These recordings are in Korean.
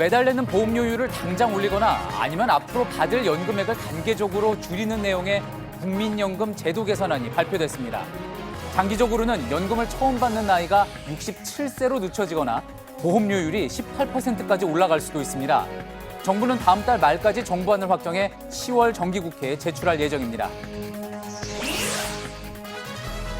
매달 내는 보험료율을 당장 올리거나 아니면 앞으로 받을 연금액을 단계적으로 줄이는 내용의 국민연금 제도 개선안이 발표됐습니다. 장기적으로는 연금을 처음 받는 나이가 67세로 늦춰지거나 보험료율이 18%까지 올라갈 수도 있습니다. 정부는 다음 달 말까지 정부안을 확정해 10월 정기국회에 제출할 예정입니다.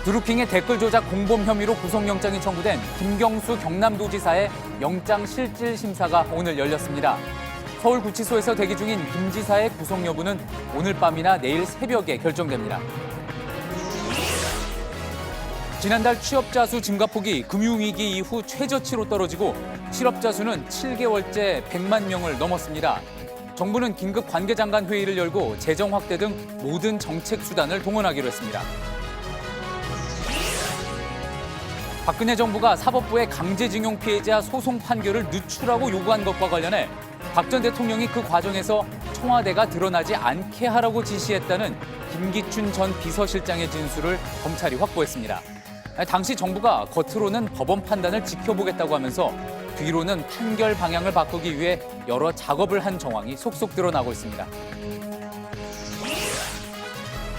드루킹의 댓글 조작 공범 혐의로 구속영장이 청구된 김경수 경남도지사의 영장 실질 심사가 오늘 열렸습니다. 서울구치소에서 대기 중인 김 지사의 구속 여부는 오늘 밤이나 내일 새벽에 결정됩니다. 지난달 취업자 수 증가폭이 금융위기 이후 최저치로 떨어지고 실업자 수는 7개월째 100만 명을 넘었습니다. 정부는 긴급 관계장관 회의를 열고 재정 확대 등 모든 정책 수단을 동원하기로 했습니다. 박근혜 정부가 사법부의 강제징용 피해자 소송 판결을 늦추라고 요구한 것과 관련해 박 전 대통령이 그 과정에서 청와대가 드러나지 않게 하라고 지시했다는 김기춘 전 비서실장의 진술을 검찰이 확보했습니다. 당시 정부가 겉으로는 법원 판단을 지켜보겠다고 하면서 뒤로는 판결 방향을 바꾸기 위해 여러 작업을 한 정황이 속속 드러나고 있습니다.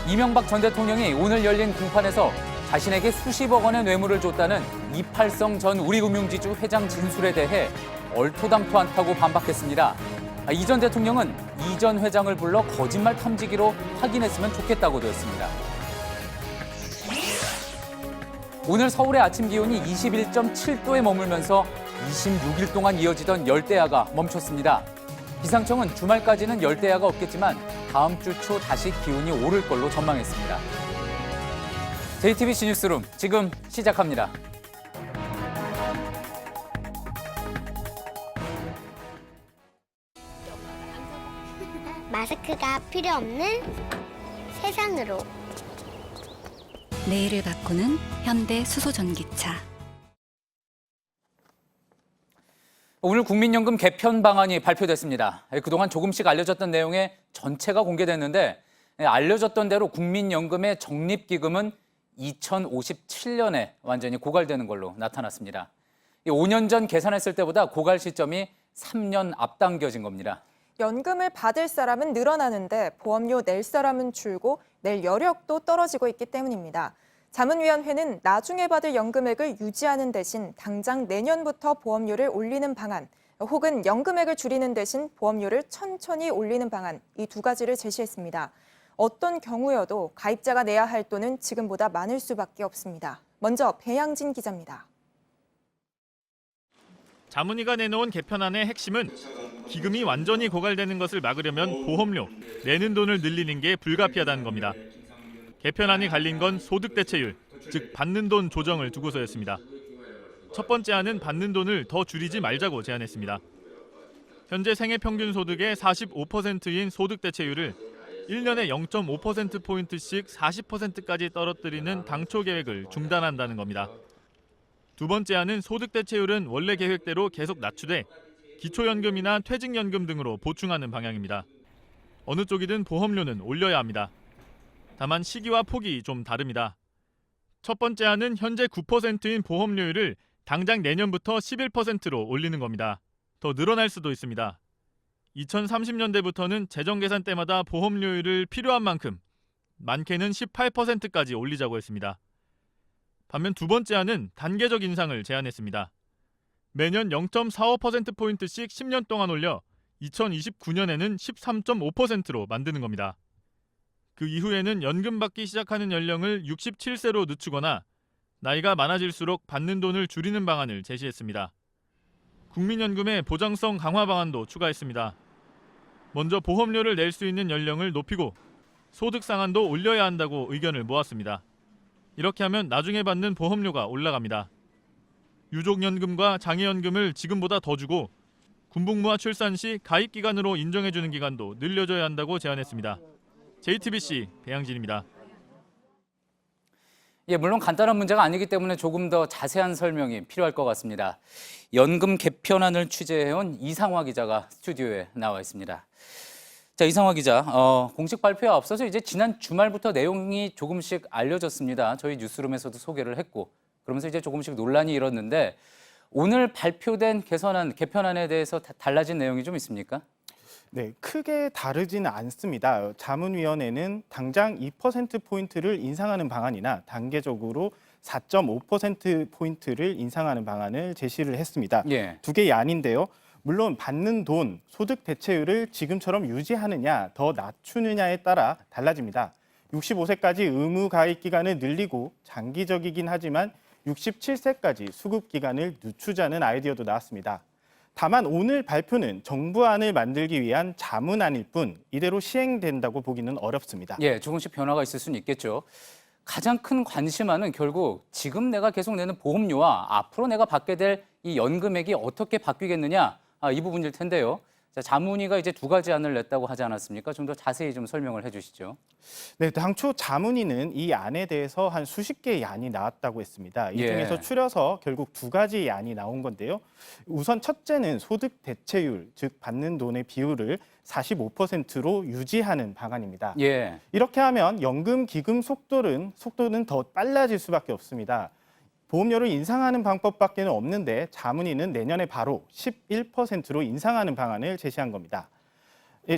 이명박 전 대통령이 오늘 열린 공판에서 자신에게 수십억 원의 뇌물을 줬다는 이팔성 전 우리금융지주 회장 진술에 대해 얼토당토 않다고 반박했습니다. 이 전 대통령은 이 전 회장을 불러 거짓말 탐지기로 확인했으면 좋겠다고도 했습니다. 오늘 서울의 아침 기온이 21.7도에 머물면서 26일 동안 이어지던 열대야가 멈췄습니다. 기상청은 주말까지는 열대야가 없겠지만 다음 주 초 다시 기온이 오를 걸로 전망했습니다. JTBC 뉴스룸 지금 시작합니다. 마스크가 필요 없는 세상으로. 내일을 바꾸는 현대 수소전기차. 오늘 국민연금 개편 방안이 발표됐습니다. 그동안 조금씩 알려졌던 내용의 전체가 공개됐는데 알려졌던 대로 국민연금의 적립기금은 2057년에 완전히 고갈되는 걸로 나타났습니다. 5년 전 계산했을 때보다 고갈 시점이 3년 앞당겨진 겁니다. 연금을 받을 사람은 늘어나는데 보험료 낼 사람은 줄고 낼 여력도 떨어지고 있기 때문입니다. 자문위원회는 나중에 받을 연금액을 유지하는 대신 당장 내년부터 보험료를 올리는 방안, 혹은 연금액을 줄이는 대신 보험료를 천천히 올리는 방안, 이 두 가지를 제시했습니다. 어떤 경우여도 가입자가 내야 할 돈은 지금보다 많을 수밖에 없습니다. 먼저 배양진 기자입니다. 자문위가 내놓은 개편안의 핵심은 기금이 완전히 고갈되는 것을 막으려면 보험료, 내는 돈을 늘리는 게 불가피하다는 겁니다. 개편안이 갈린 건 소득 대체율, 즉 받는 돈 조정을 두고서였습니다. 첫 번째 안은 받는 돈을 더 줄이지 말자고 제안했습니다. 현재 생애 평균 소득의 45%인 소득 대체율을 1년에 0.5%포인트씩 40%까지 떨어뜨리는 당초 계획을 중단한다는 겁니다. 두 번째 안은 소득 대체율은 원래 계획대로 계속 낮추되 기초연금이나 퇴직연금 등으로 보충하는 방향입니다. 어느 쪽이든 보험료는 올려야 합니다. 다만 시기와 폭이 좀 다릅니다. 첫 번째 안은 현재 9%인 보험료율을 당장 내년부터 11%로 올리는 겁니다. 더 늘어날 수도 있습니다. 2030년대부터는 재정 계산 때마다 보험료율을 필요한 만큼 많게는 18%까지 올리자고 했습니다. 반면 두 번째 안은 단계적 인상을 제안했습니다. 매년 0.45%포인트씩 10년 동안 올려 2029년에는 13.5%로 만드는 겁니다. 그 이후에는 연금 받기 시작하는 연령을 67세로 늦추거나 나이가 많아질수록 받는 돈을 줄이는 방안을 제시했습니다. 국민연금의 보장성 강화 방안도 추가했습니다. 먼저 보험료를 낼 수 있는 연령을 높이고 소득 상한도 올려야 한다고 의견을 모았습니다. 이렇게 하면 나중에 받는 보험료가 올라갑니다. 유족연금과 장애연금을 지금보다 더 주고 군복무와 출산 시 가입기간으로 인정해주는 기간도 늘려줘야 한다고 제안했습니다. JTBC 배양진입니다. 물론 간단한 문제가 아니기 때문에 조금 더 자세한 설명이 필요할 것 같습니다. 연금 개편안을 취재해온 이상화 기자가 스튜디오에 나와 있습니다. 자, 이상화 기자, 공식 발표에 앞서서 이제 지난 주말부터 내용이 조금씩 알려졌습니다. 저희 뉴스룸에서도 소개를 했고, 그러면서 이제 조금씩 논란이 일었는데 오늘 발표된 개편안에 대해서 달라진 내용이 좀 있습니까? 네, 크게 다르지는 않습니다. 자문위원회는 당장 2%포인트를 인상하는 방안이나 단계적으로 4.5%포인트를 인상하는 방안을 제시를 했습니다. 예. 두 개의 안인데요. 물론 받는 돈, 소득 대체율을 지금처럼 유지하느냐, 더 낮추느냐에 따라 달라집니다. 65세까지 의무 가입 기간을 늘리고 장기적이긴 하지만 67세까지 수급 기간을 늦추자는 아이디어도 나왔습니다. 다만 오늘 발표는 정부안을 만들기 위한 자문안일 뿐 이대로 시행된다고 보기는 어렵습니다. 예, 조금씩 변화가 있을 수는 있겠죠. 가장 큰 관심사는 결국 지금 내가 계속 내는 보험료와 앞으로 내가 받게 될 이 연금액이 어떻게 바뀌겠느냐, 이 부분일 텐데요. 자, 자문위가 이제 두 가지 안을 냈다고 하지 않았습니까? 좀 더 자세히 좀 설명을 해주시죠. 네, 당초 자문위는 이 안에 대해서 한 수십 개의 안이 나왔다고 했습니다. 이 예. 중에서 추려서 결국 두 가지 안이 나온 건데요. 우선 첫째는 소득 대체율, 즉 받는 돈의 비율을 45%로 유지하는 방안입니다. 예, 이렇게 하면 연금 기금 속도는 더 빨라질 수밖에 없습니다. 보험료를 인상하는 방법밖에 없는데 자문위는 내년에 바로 11%로 인상하는 방안을 제시한 겁니다.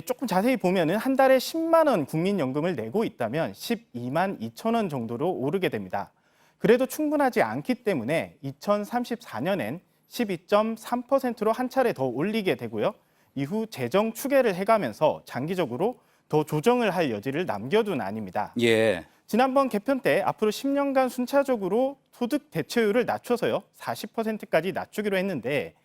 조금 자세히 보면은 한 달에 10만 원 국민연금을 내고 있다면 12만 2천 원 정도로 오르게 됩니다. 그래도 충분하지 않기 때문에 2034년엔 12.3%로 한 차례 더 올리게 되고요. 이후 재정 추계를 해가면서 장기적으로 더 조정을 할 여지를 남겨둔 안입니다. 예, 지난번 개편 때 앞으로 10년간 순차적으로 소득 대체율을 낮춰서요 40%까지 낮추기로 했는데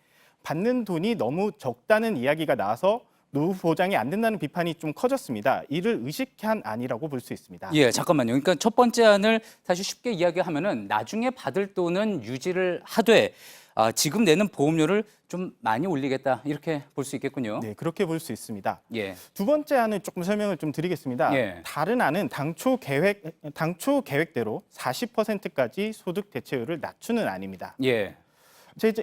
받는 돈이 너무 적다는 이야기가 나와서 노후 보장이 안 된다는 비판이 좀 커졌습니다. 이를 의식한 안이라고 볼 수 있습니다. 예, 잠깐만요. 그러니까 첫 번째 안을 사실 쉽게 이야기하면은 나중에 받을 돈은 유지를 하되 지금 내는 보험료를 좀 많이 올리겠다 이렇게 볼 수 있겠군요. 네, 그렇게 볼 수 있습니다. 예, 두 번째 안을 조금 설명을 좀 드리겠습니다. 예. 다른 안은 당초 계획대로 40%까지 소득 대체율을 낮추는 안입니다. 예,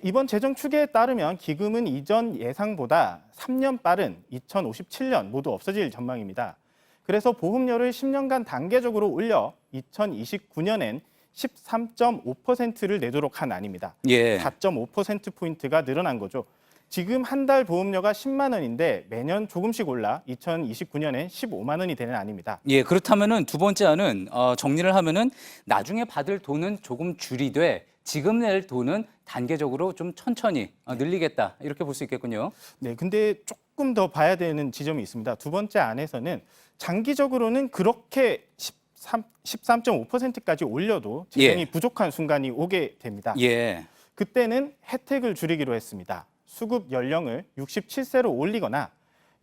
이번 재정 추계에 따르면 기금은 이전 예상보다 3년 빠른 2057년 모두 없어질 전망입니다. 그래서 보험료를 10년간 단계적으로 올려 2029년엔 13.5%를 내도록 한 안입니다. 예. 4.5%포인트가 늘어난 거죠. 지금 한 달 보험료가 10만 원인데 매년 조금씩 올라 2029년엔 15만 원이 되는 안입니다. 예, 그렇다면은 두 번째 안은 정리를 하면은 나중에 받을 돈은 조금 줄이되 지금 낼 돈은 단계적으로 좀 천천히 늘리겠다 이렇게 볼 수 있겠군요. 네, 근데 조금 더 봐야 되는 지점이 있습니다. 두 번째 안에서는 장기적으로는 그렇게 13.5%까지 올려도 재정이 예. 부족한 순간이 오게 됩니다. 예, 그때는 혜택을 줄이기로 했습니다. 수급 연령을 67세로 올리거나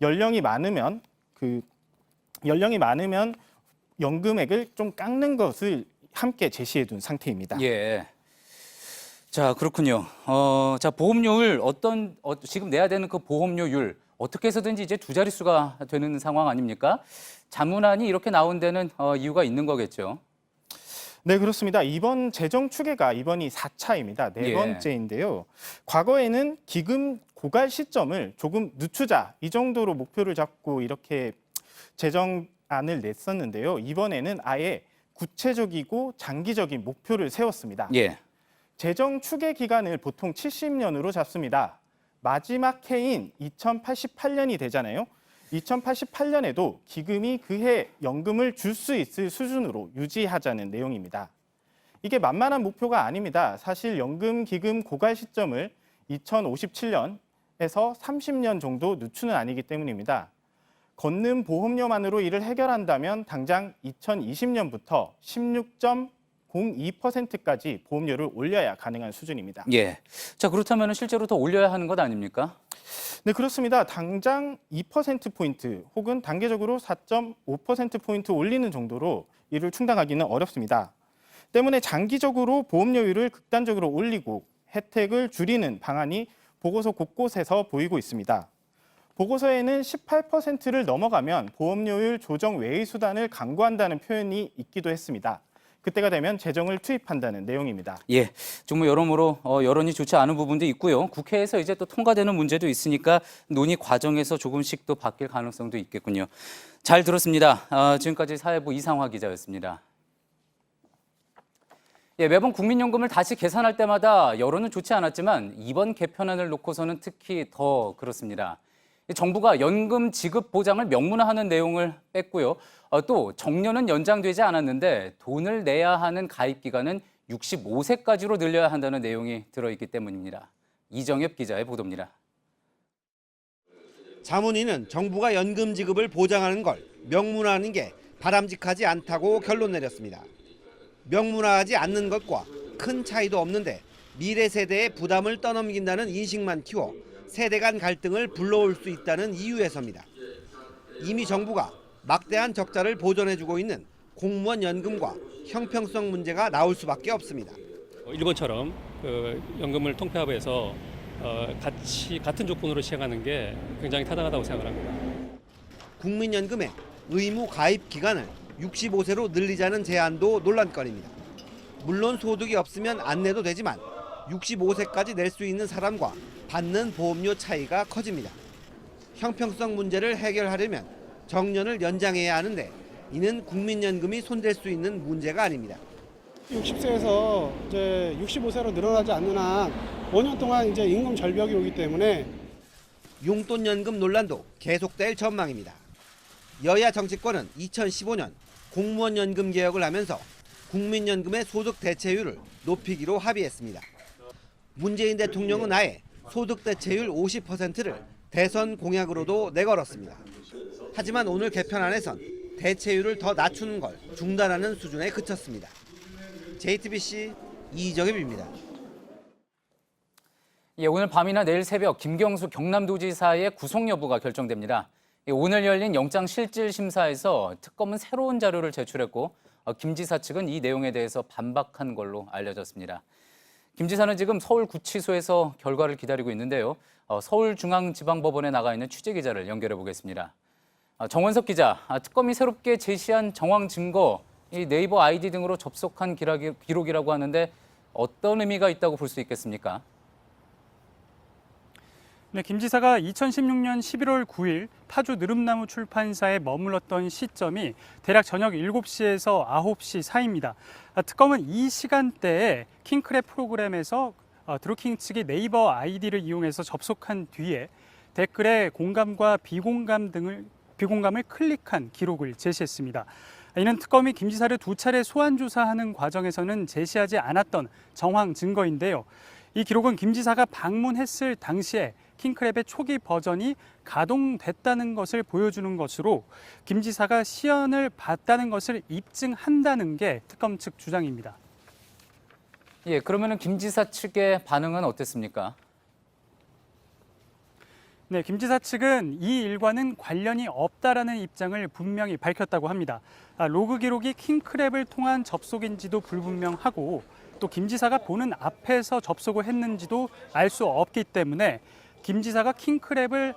연령이 많으면 연금액을 좀 깎는 것을 함께 제시해 둔 상태입니다. 예. 자, 그렇군요. 자, 보험료율 지금 내야 되는 그 보험료율 어떻게 해서든지 이제 두 자릿수가 되는 상황 아닙니까? 자문안이 이렇게 나온 데는 이유가 있는 거겠죠. 네, 그렇습니다. 이번 재정 추계가 이번이 4차입니다. 네 예. 번째인데요. 과거에는 기금 고갈 시점을 조금 늦추자 이 정도로 목표를 잡고 이렇게 재정안을 냈었는데요. 이번에는 아예 구체적이고 장기적인 목표를 세웠습니다. 예, 재정 추계 기간을 보통 70년으로 잡습니다. 마지막 해인 2088년이 되잖아요. 2088년에도 기금이 그해 연금을 줄 수 있을 수준으로 유지하자는 내용입니다. 이게 만만한 목표가 아닙니다. 사실 연금 기금 고갈 시점을 2057년에서 30년 정도 늦추는 아니기 때문입니다. 걷는 보험료만으로 이를 해결한다면 당장 2020년부터 16.02%까지 보험료를 올려야 가능한 수준입니다. 예. 자, 그렇다면 실제로 더 올려야 하는 것 아닙니까? 네, 그렇습니다. 당장 2%포인트 혹은 단계적으로 4.5%포인트 올리는 정도로 이를 충당하기는 어렵습니다. 때문에 장기적으로 보험료율을 극단적으로 올리고 혜택을 줄이는 방안이 보고서 곳곳에서 보이고 있습니다. 보고서에는 18%를 넘어가면 보험료율 조정 외의 수단을 강구한다는 표현이 있기도 했습니다. 그때가 되면 재정을 투입한다는 내용입니다. 예, 정말 여러모로 여론이 좋지 않은 부분도 있고요. 국회에서 이제 또 통과되는 문제도 있으니까 논의 과정에서 조금씩 또 바뀔 가능성도 있겠군요. 잘 들었습니다. 지금까지 사회부 이상화 기자였습니다. 예, 매번 국민연금을 다시 계산할 때마다 여론은 좋지 않았지만 이번 개편안을 놓고서는 특히 더 그렇습니다. 정부가 연금 지급 보장을 명문화하는 내용을 뺐고요. 또 정년은 연장되지 않았는데 돈을 내야 하는 가입 기간은 65세까지로 늘려야 한다는 내용이 들어있기 때문입니다. 이정엽 기자의 보도입니다. 자문위는 정부가 연금 지급을 보장하는 걸 명문화하는 게 바람직하지 않다고 결론 내렸습니다. 명문화하지 않는 것과 큰 차이도 없는데 미래 세대의 부담을 떠넘긴다는 인식만 키워 세대 간 갈등을 불러올 수 있다는 이유에서입니다. 이미 정부가 막대한 적자를 보전해주고 있는 공무원 연금과 형평성 문제가 나올 수밖에 없습니다. 일본처럼 연금을 통폐합해서 같은 조건으로 시행하는 게 굉장히 타당하다고 생각을 합니다. 국민연금의 의무 가입 기간을 65세로 늘리자는 제안도 논란거리입니다. 물론 소득이 없으면 안 내도 되지만 65세까지 낼 수 있는 사람과 받는 보험료 차이가 커집니다. 형평성 문제를 해결하려면 정년을 연장해야 하는데 이는 국민연금이 손댈 수 있는 문제가 아닙니다. 60세에서 이제 65세로 늘어나지 않는 한 5년 동안 이제 임금 절벽이 오기 때문에 용돈연금 논란도 계속될 전망입니다. 여야 정치권은 2015년 공무원연금 개혁을 하면서 국민연금의 소득 대체율을 높이기로 합의했습니다. 문재인 대통령은 아예 소득 대체율 50%를 대선 공약으로도 내걸었습니다. 하지만 오늘 개편안에선 대체율을 더 낮추는 걸 중단하는 수준에 그쳤습니다. JTBC 이정엽입니다. 예, 오늘 밤이나 내일 새벽 김경수 경남도지사의 구속 여부가 결정됩니다. 오늘 열린 영장실질심사에서 특검은 새로운 자료를 제출했고 김 지사 측은 이 내용에 대해서 반박한 걸로 알려졌습니다. 김 지사는 지금 서울구치소에서 결과를 기다리고 있는데요. 서울중앙지방법원에 나가 있는 취재기자를 연결해 보겠습니다. 정원석 기자, 특검이 새롭게 제시한 정황 증거, 이 네이버 아이디 등으로 접속한 기록이라고 하는데 어떤 의미가 있다고 볼 수 있겠습니까? 네, 김 지사가 2016년 11월 9일 파주 느릅나무 출판사에 머물렀던 시점이 대략 저녁 7시에서 9시 사이입니다. 특검은 이 시간대에 킹크랩 프로그램에서 드루킹 측이 네이버 아이디를 이용해서 접속한 뒤에 댓글에 공감과 비공감을 클릭한 기록을 제시했습니다. 이는 특검이 김 지사를 2차례 소환 조사하는 과정에서는 제시하지 않았던 정황 증거인데요. 이 기록은 김 지사가 방문했을 당시에 킹크랩의 초기 버전이 가동됐다는 것을 보여주는 것으로 김 지사가 시연을 봤다는 것을 입증한다는 게 특검 측 주장입니다. 예, 그러면은 김 지사 측의 반응은 어땠습니까? 네, 김 지사 측은 이 일과는 관련이 없다라는 입장을 분명히 밝혔다고 합니다. 로그 기록이 킹크랩을 통한 접속인지도 불분명하고 또 김 지사가 보는 앞에서 접속을 했는지도 알 수 없기 때문에 김 지사가 킹크랩을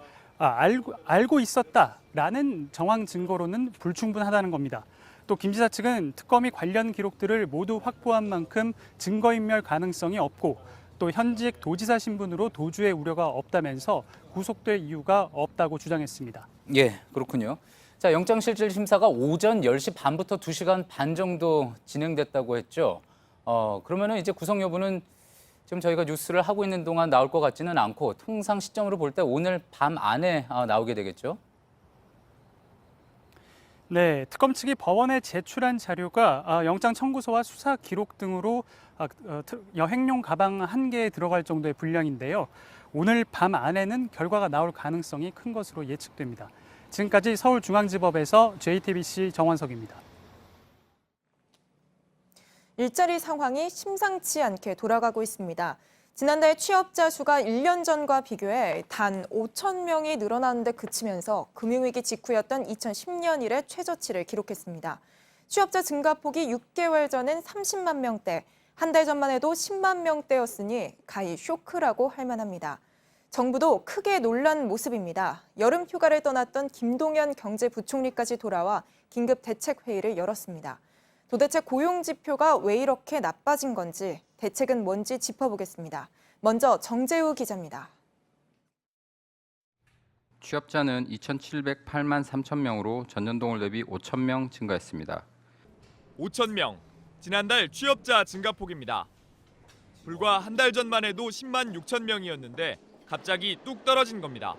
알고 있었다라는 정황 증거로는 불충분하다는 겁니다. 또 김 지사 측은 특검이 관련 기록들을 모두 확보한 만큼 증거인멸 가능성이 없고 또 현직 도지사 신분으로 도주의 우려가 없다면서 구속될 이유가 없다고 주장했습니다. 예, 그렇군요. 자, 영장실질심사가 오전 10시 반부터 2시간 반 정도 진행됐다고 했죠. 그러면은 이제 구속 여부는 지금 저희가 뉴스를 하고 있는 동안 나올 것 같지는 않고 통상 시점으로 볼 때 오늘 밤 안에 나오게 되겠죠? 네, 특검 측이 법원에 제출한 자료가 영장 청구서와 수사 기록 등으로 여행용 가방 1개에 들어갈 정도의 분량인데요. 오늘 밤 안에는 결과가 나올 가능성이 큰 것으로 예측됩니다. 지금까지 서울중앙지법에서 JTBC 정원석입니다. 일자리 상황이 심상치 않게 돌아가고 있습니다. 지난달 취업자 수가 1년 전과 비교해 단 5천 명이 늘어나는데 그치면서 금융위기 직후였던 2010년 이래 최저치를 기록했습니다. 취업자 증가폭이 6개월 전엔 30만 명대, 한 달 전만 해도 10만 명대였으니 가히 쇼크라고 할 만합니다. 정부도 크게 놀란 모습입니다. 여름 휴가를 떠났던 김동연 경제부총리까지 돌아와 긴급 대책회의를 열었습니다. 도대체 고용 지표가 왜 이렇게 나빠진 건지, 대책은 뭔지 짚어보겠습니다. 먼저 정재우 기자입니다. 취업자는 2,708만 3천 명으로 전년 동월 대비 5천 명 증가했습니다. 5천 명, 지난달 취업자 증가폭입니다. 불과 한 달 전만 해도 10만 6천 명이었는데 갑자기 뚝 떨어진 겁니다.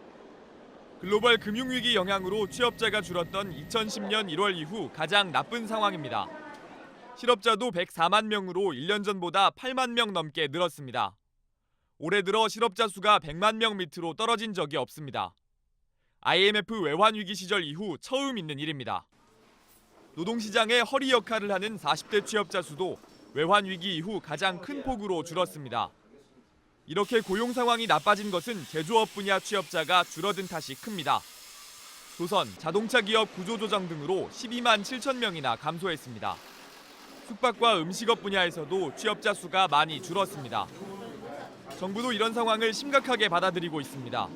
글로벌 금융위기 영향으로 취업자가 줄었던 2010년 1월 이후 가장 나쁜 상황입니다. 실업자도 104만 명으로 1년 전보다 8만 명 넘게 늘었습니다. 올해 들어 실업자 수가 100만 명 밑으로 떨어진 적이 없습니다. IMF 외환위기 시절 이후 처음 있는 일입니다. 노동시장의 허리 역할을 하는 40대 취업자 수도 외환위기 이후 가장 큰 폭으로 줄었습니다. 이렇게 고용 상황이 나빠진 것은 제조업 분야 취업자가 줄어든 탓이 큽니다. 조선, 자동차 기업 구조조정 등으로 12만 7천 명이나 감소했습니다. 숙박과 음식업 분야에서도 취업자 수가 많이 줄었습니다. 정부도 이런 상황을 심각하게 받아들이고 있습니다.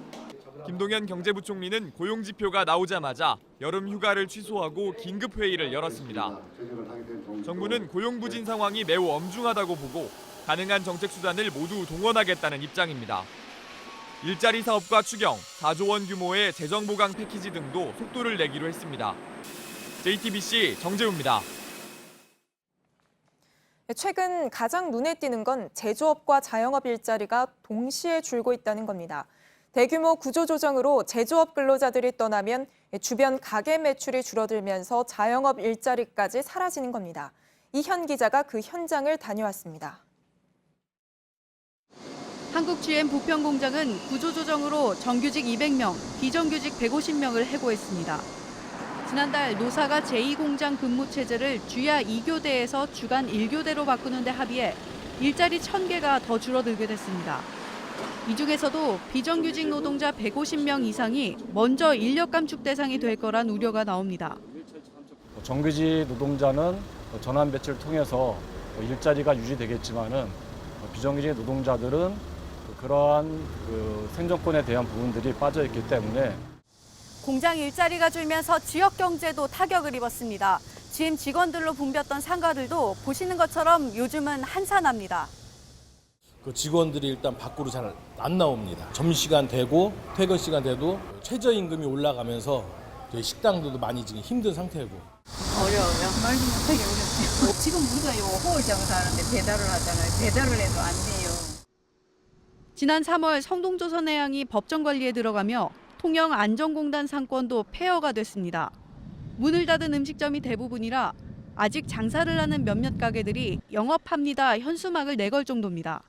김동연 경제부총리는 고용지표가 나오자마자 여름 휴가를 취소하고 긴급회의를 열었습니다. 정부는 고용부진 상황이 매우 엄중하다고 보고 가능한 정책 수단을 모두 동원하겠다는 입장입니다. 일자리 사업과 추경, 4조 원 규모의 재정 보강 패키지 등도 속도를 내기로 했습니다. JTBC 정재우입니다. 최근 가장 눈에 띄는 건 제조업과 자영업 일자리가 동시에 줄고 있다는 겁니다. 대규모 구조조정으로 제조업 근로자들이 떠나면 주변 가게 매출이 줄어들면서 자영업 일자리까지 사라지는 겁니다. 이현 기자가 그 현장을 다녀왔습니다. 한국 GM 부평공장은 구조조정으로 정규직 200명, 비정규직 150명을 해고했습니다. 지난달 노사가 제2공장 근무 체제를 주야 2교대에서 주간 1교대로 바꾸는 데 합의해 일자리 1,000개가 더 줄어들게 됐습니다. 이 중에서도 비정규직 노동자 150명 이상이 먼저 인력 감축 대상이 될 거란 우려가 나옵니다. 정규직 노동자는 전환 배치를 통해서 일자리가 유지되겠지만은 비정규직 노동자들은 그러한 생존권에 대한 부분들이 빠져 있기 때문에 공장 일자리가 줄면서 지역 경제도 타격을 입었습니다. GM 직원들로 붐볐던 상가들도 보시는 것처럼 요즘은 한산합니다. 그 직원들이 일단 밖으로 잘 안 나옵니다. 점심시간 되고 퇴근 시간 돼도 최저임금이 올라가면서 저희 식당들도 많이 지금 힘든 상태고. 어려워요. 말도 못하게 어렵네요. 지금 우리가 호월 장사하는데 배달을 하잖아요. 배달을 해도 안 돼요. 지난 3월 성동조선해양이 법정 관리에 들어가며 통영안전공단 상권도 폐허가 됐습니다. 문을 닫은 음식점이 대부분이라 아직 장사를 하는 몇몇 가게들이 영업합니다 현수막을 내걸 정도입니다.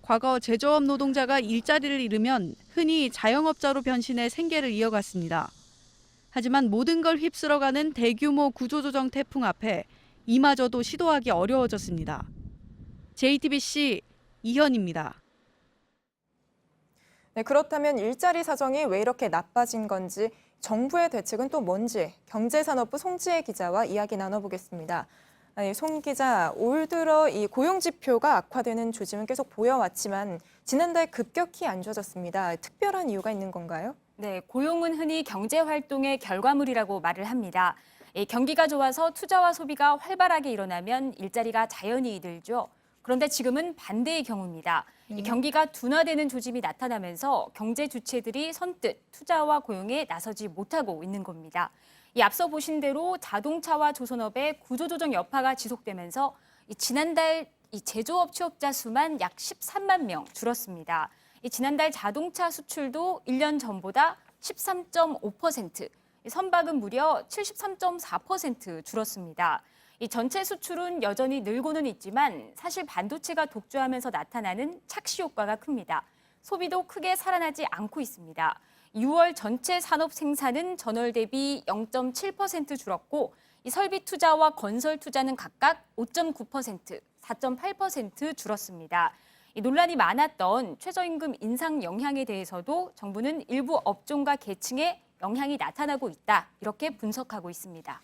과거 제조업 노동자가 일자리를 잃으면 흔히 자영업자로 변신해 생계를 이어갔습니다. 하지만 모든 걸 휩쓸어가는 대규모 구조조정 태풍 앞에 이마저도 시도하기 어려워졌습니다. JTBC 이현입니다. 네, 그렇다면 일자리 사정이 왜 이렇게 나빠진 건지 정부의 대책은 또 뭔지 경제산업부 송지혜 기자와 이야기 나눠보겠습니다. 송 기자, 올 들어 이 고용 지표가 악화되는 조짐은 계속 보여왔지만 지난달 급격히 안 좋아졌습니다. 특별한 이유가 있는 건가요? 네, 고용은 흔히 경제 활동의 결과물이라고 말을 합니다. 경기가 좋아서 투자와 소비가 활발하게 일어나면 일자리가 자연히 늘죠. 그런데 지금은 반대의 경우입니다. 이 경기가 둔화되는 조짐이 나타나면서 경제 주체들이 선뜻 투자와 고용에 나서지 못하고 있는 겁니다. 이 앞서 보신 대로 자동차와 조선업의 구조조정 여파가 지속되면서 지난달 이 제조업 취업자 수만 약 13만 명 줄었습니다. 지난달 자동차 수출도 1년 전보다 13.5%, 선박은 무려 73.4% 줄었습니다. 이 전체 수출은 여전히 늘고는 있지만 사실 반도체가 독주하면서 나타나는 착시 효과가 큽니다. 소비도 크게 살아나지 않고 있습니다. 6월 전체 산업 생산은 전월 대비 0.7% 줄었고 이 설비 투자와 건설 투자는 각각 5.9%, 4.8% 줄었습니다. 이 논란이 많았던 최저임금 인상 영향에 대해서도 정부는 일부 업종과 계층에 영향이 나타나고 있다, 이렇게 분석하고 있습니다.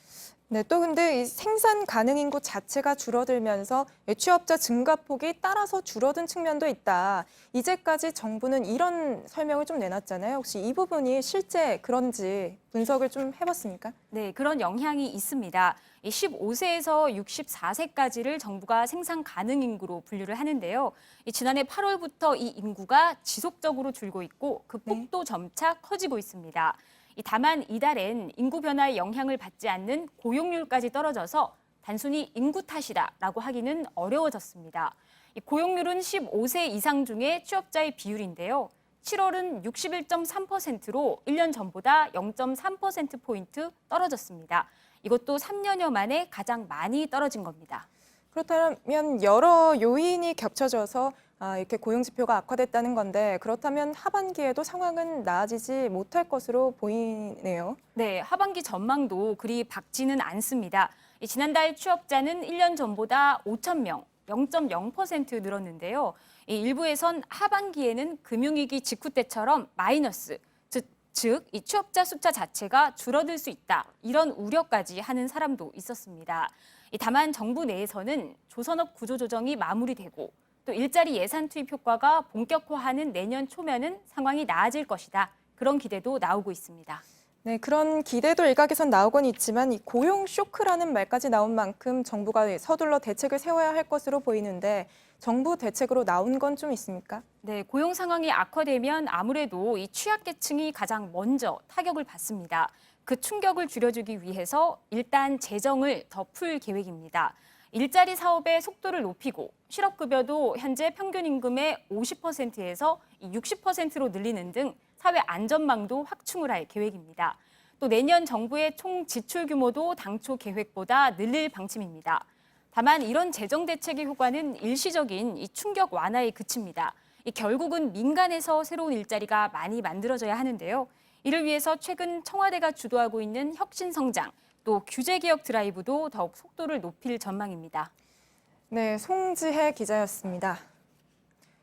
네, 또 근데 이 생산 가능 인구 자체가 줄어들면서 취업자 증가폭이 따라서 줄어든 측면도 있다. 이제까지 정부는 이런 설명을 좀 내놨잖아요. 혹시 이 부분이 실제 그런지 분석을 좀 해봤습니까? 네, 그런 영향이 있습니다. 15세에서 64세까지를 정부가 생산 가능 인구로 분류를 하는데요. 지난해 8월부터 이 인구가 지속적으로 줄고 있고 그 폭도 점차 커지고 있습니다. 다만 이달엔 인구 변화의 영향을 받지 않는 고용률까지 떨어져서 단순히 인구 탓이다라고 하기는 어려워졌습니다. 이 고용률은 15세 이상 중에 취업자의 비율인데요. 7월은 61.3%로 1년 전보다 0.3%포인트 떨어졌습니다. 이것도 3년여 만에 가장 많이 떨어진 겁니다. 그렇다면 여러 요인이 겹쳐져서 이렇게 고용지표가 악화됐다는 건데 그렇다면 하반기에도 상황은 나아지지 못할 것으로 보이네요. 네, 하반기 전망도 그리 밝지는 않습니다. 지난달 취업자는 1년 전보다 5,000명, 0.0% 늘었는데요. 일부에선 하반기에는 금융위기 직후 때처럼 마이너스, 즉 이 취업자 숫자 자체가 줄어들 수 있다. 이런 우려까지 하는 사람도 있었습니다. 다만 정부 내에서는 조선업 구조조정이 마무리되고 또 일자리 예산 투입 효과가 본격화하는 내년 초면은 상황이 나아질 것이다. 그런 기대도 나오고 있습니다. 네, 그런 기대도 일각에선 나오곤 있지만 이 고용 쇼크라는 말까지 나온 만큼 정부가 서둘러 대책을 세워야 할 것으로 보이는데 정부 대책으로 나온 건 좀 있습니까? 네, 고용 상황이 악화되면 아무래도 이 취약계층이 가장 먼저 타격을 받습니다. 그 충격을 줄여주기 위해서 일단 재정을 더 풀 계획입니다. 일자리 사업의 속도를 높이고 실업급여도 현재 평균 임금의 50%에서 60%로 늘리는 등 사회 안전망도 확충을 할 계획입니다. 또 내년 정부의 총 지출 규모도 당초 계획보다 늘릴 방침입니다. 다만 이런 재정 대책의 효과는 일시적인 이 충격 완화에 그칩니다. 결국은 민간에서 새로운 일자리가 많이 만들어져야 하는데요. 이를 위해서 최근 청와대가 주도하고 있는 혁신성장, 또 규제개혁 드라이브도 더욱 속도를 높일 전망입니다. 네, 송지혜 기자였습니다.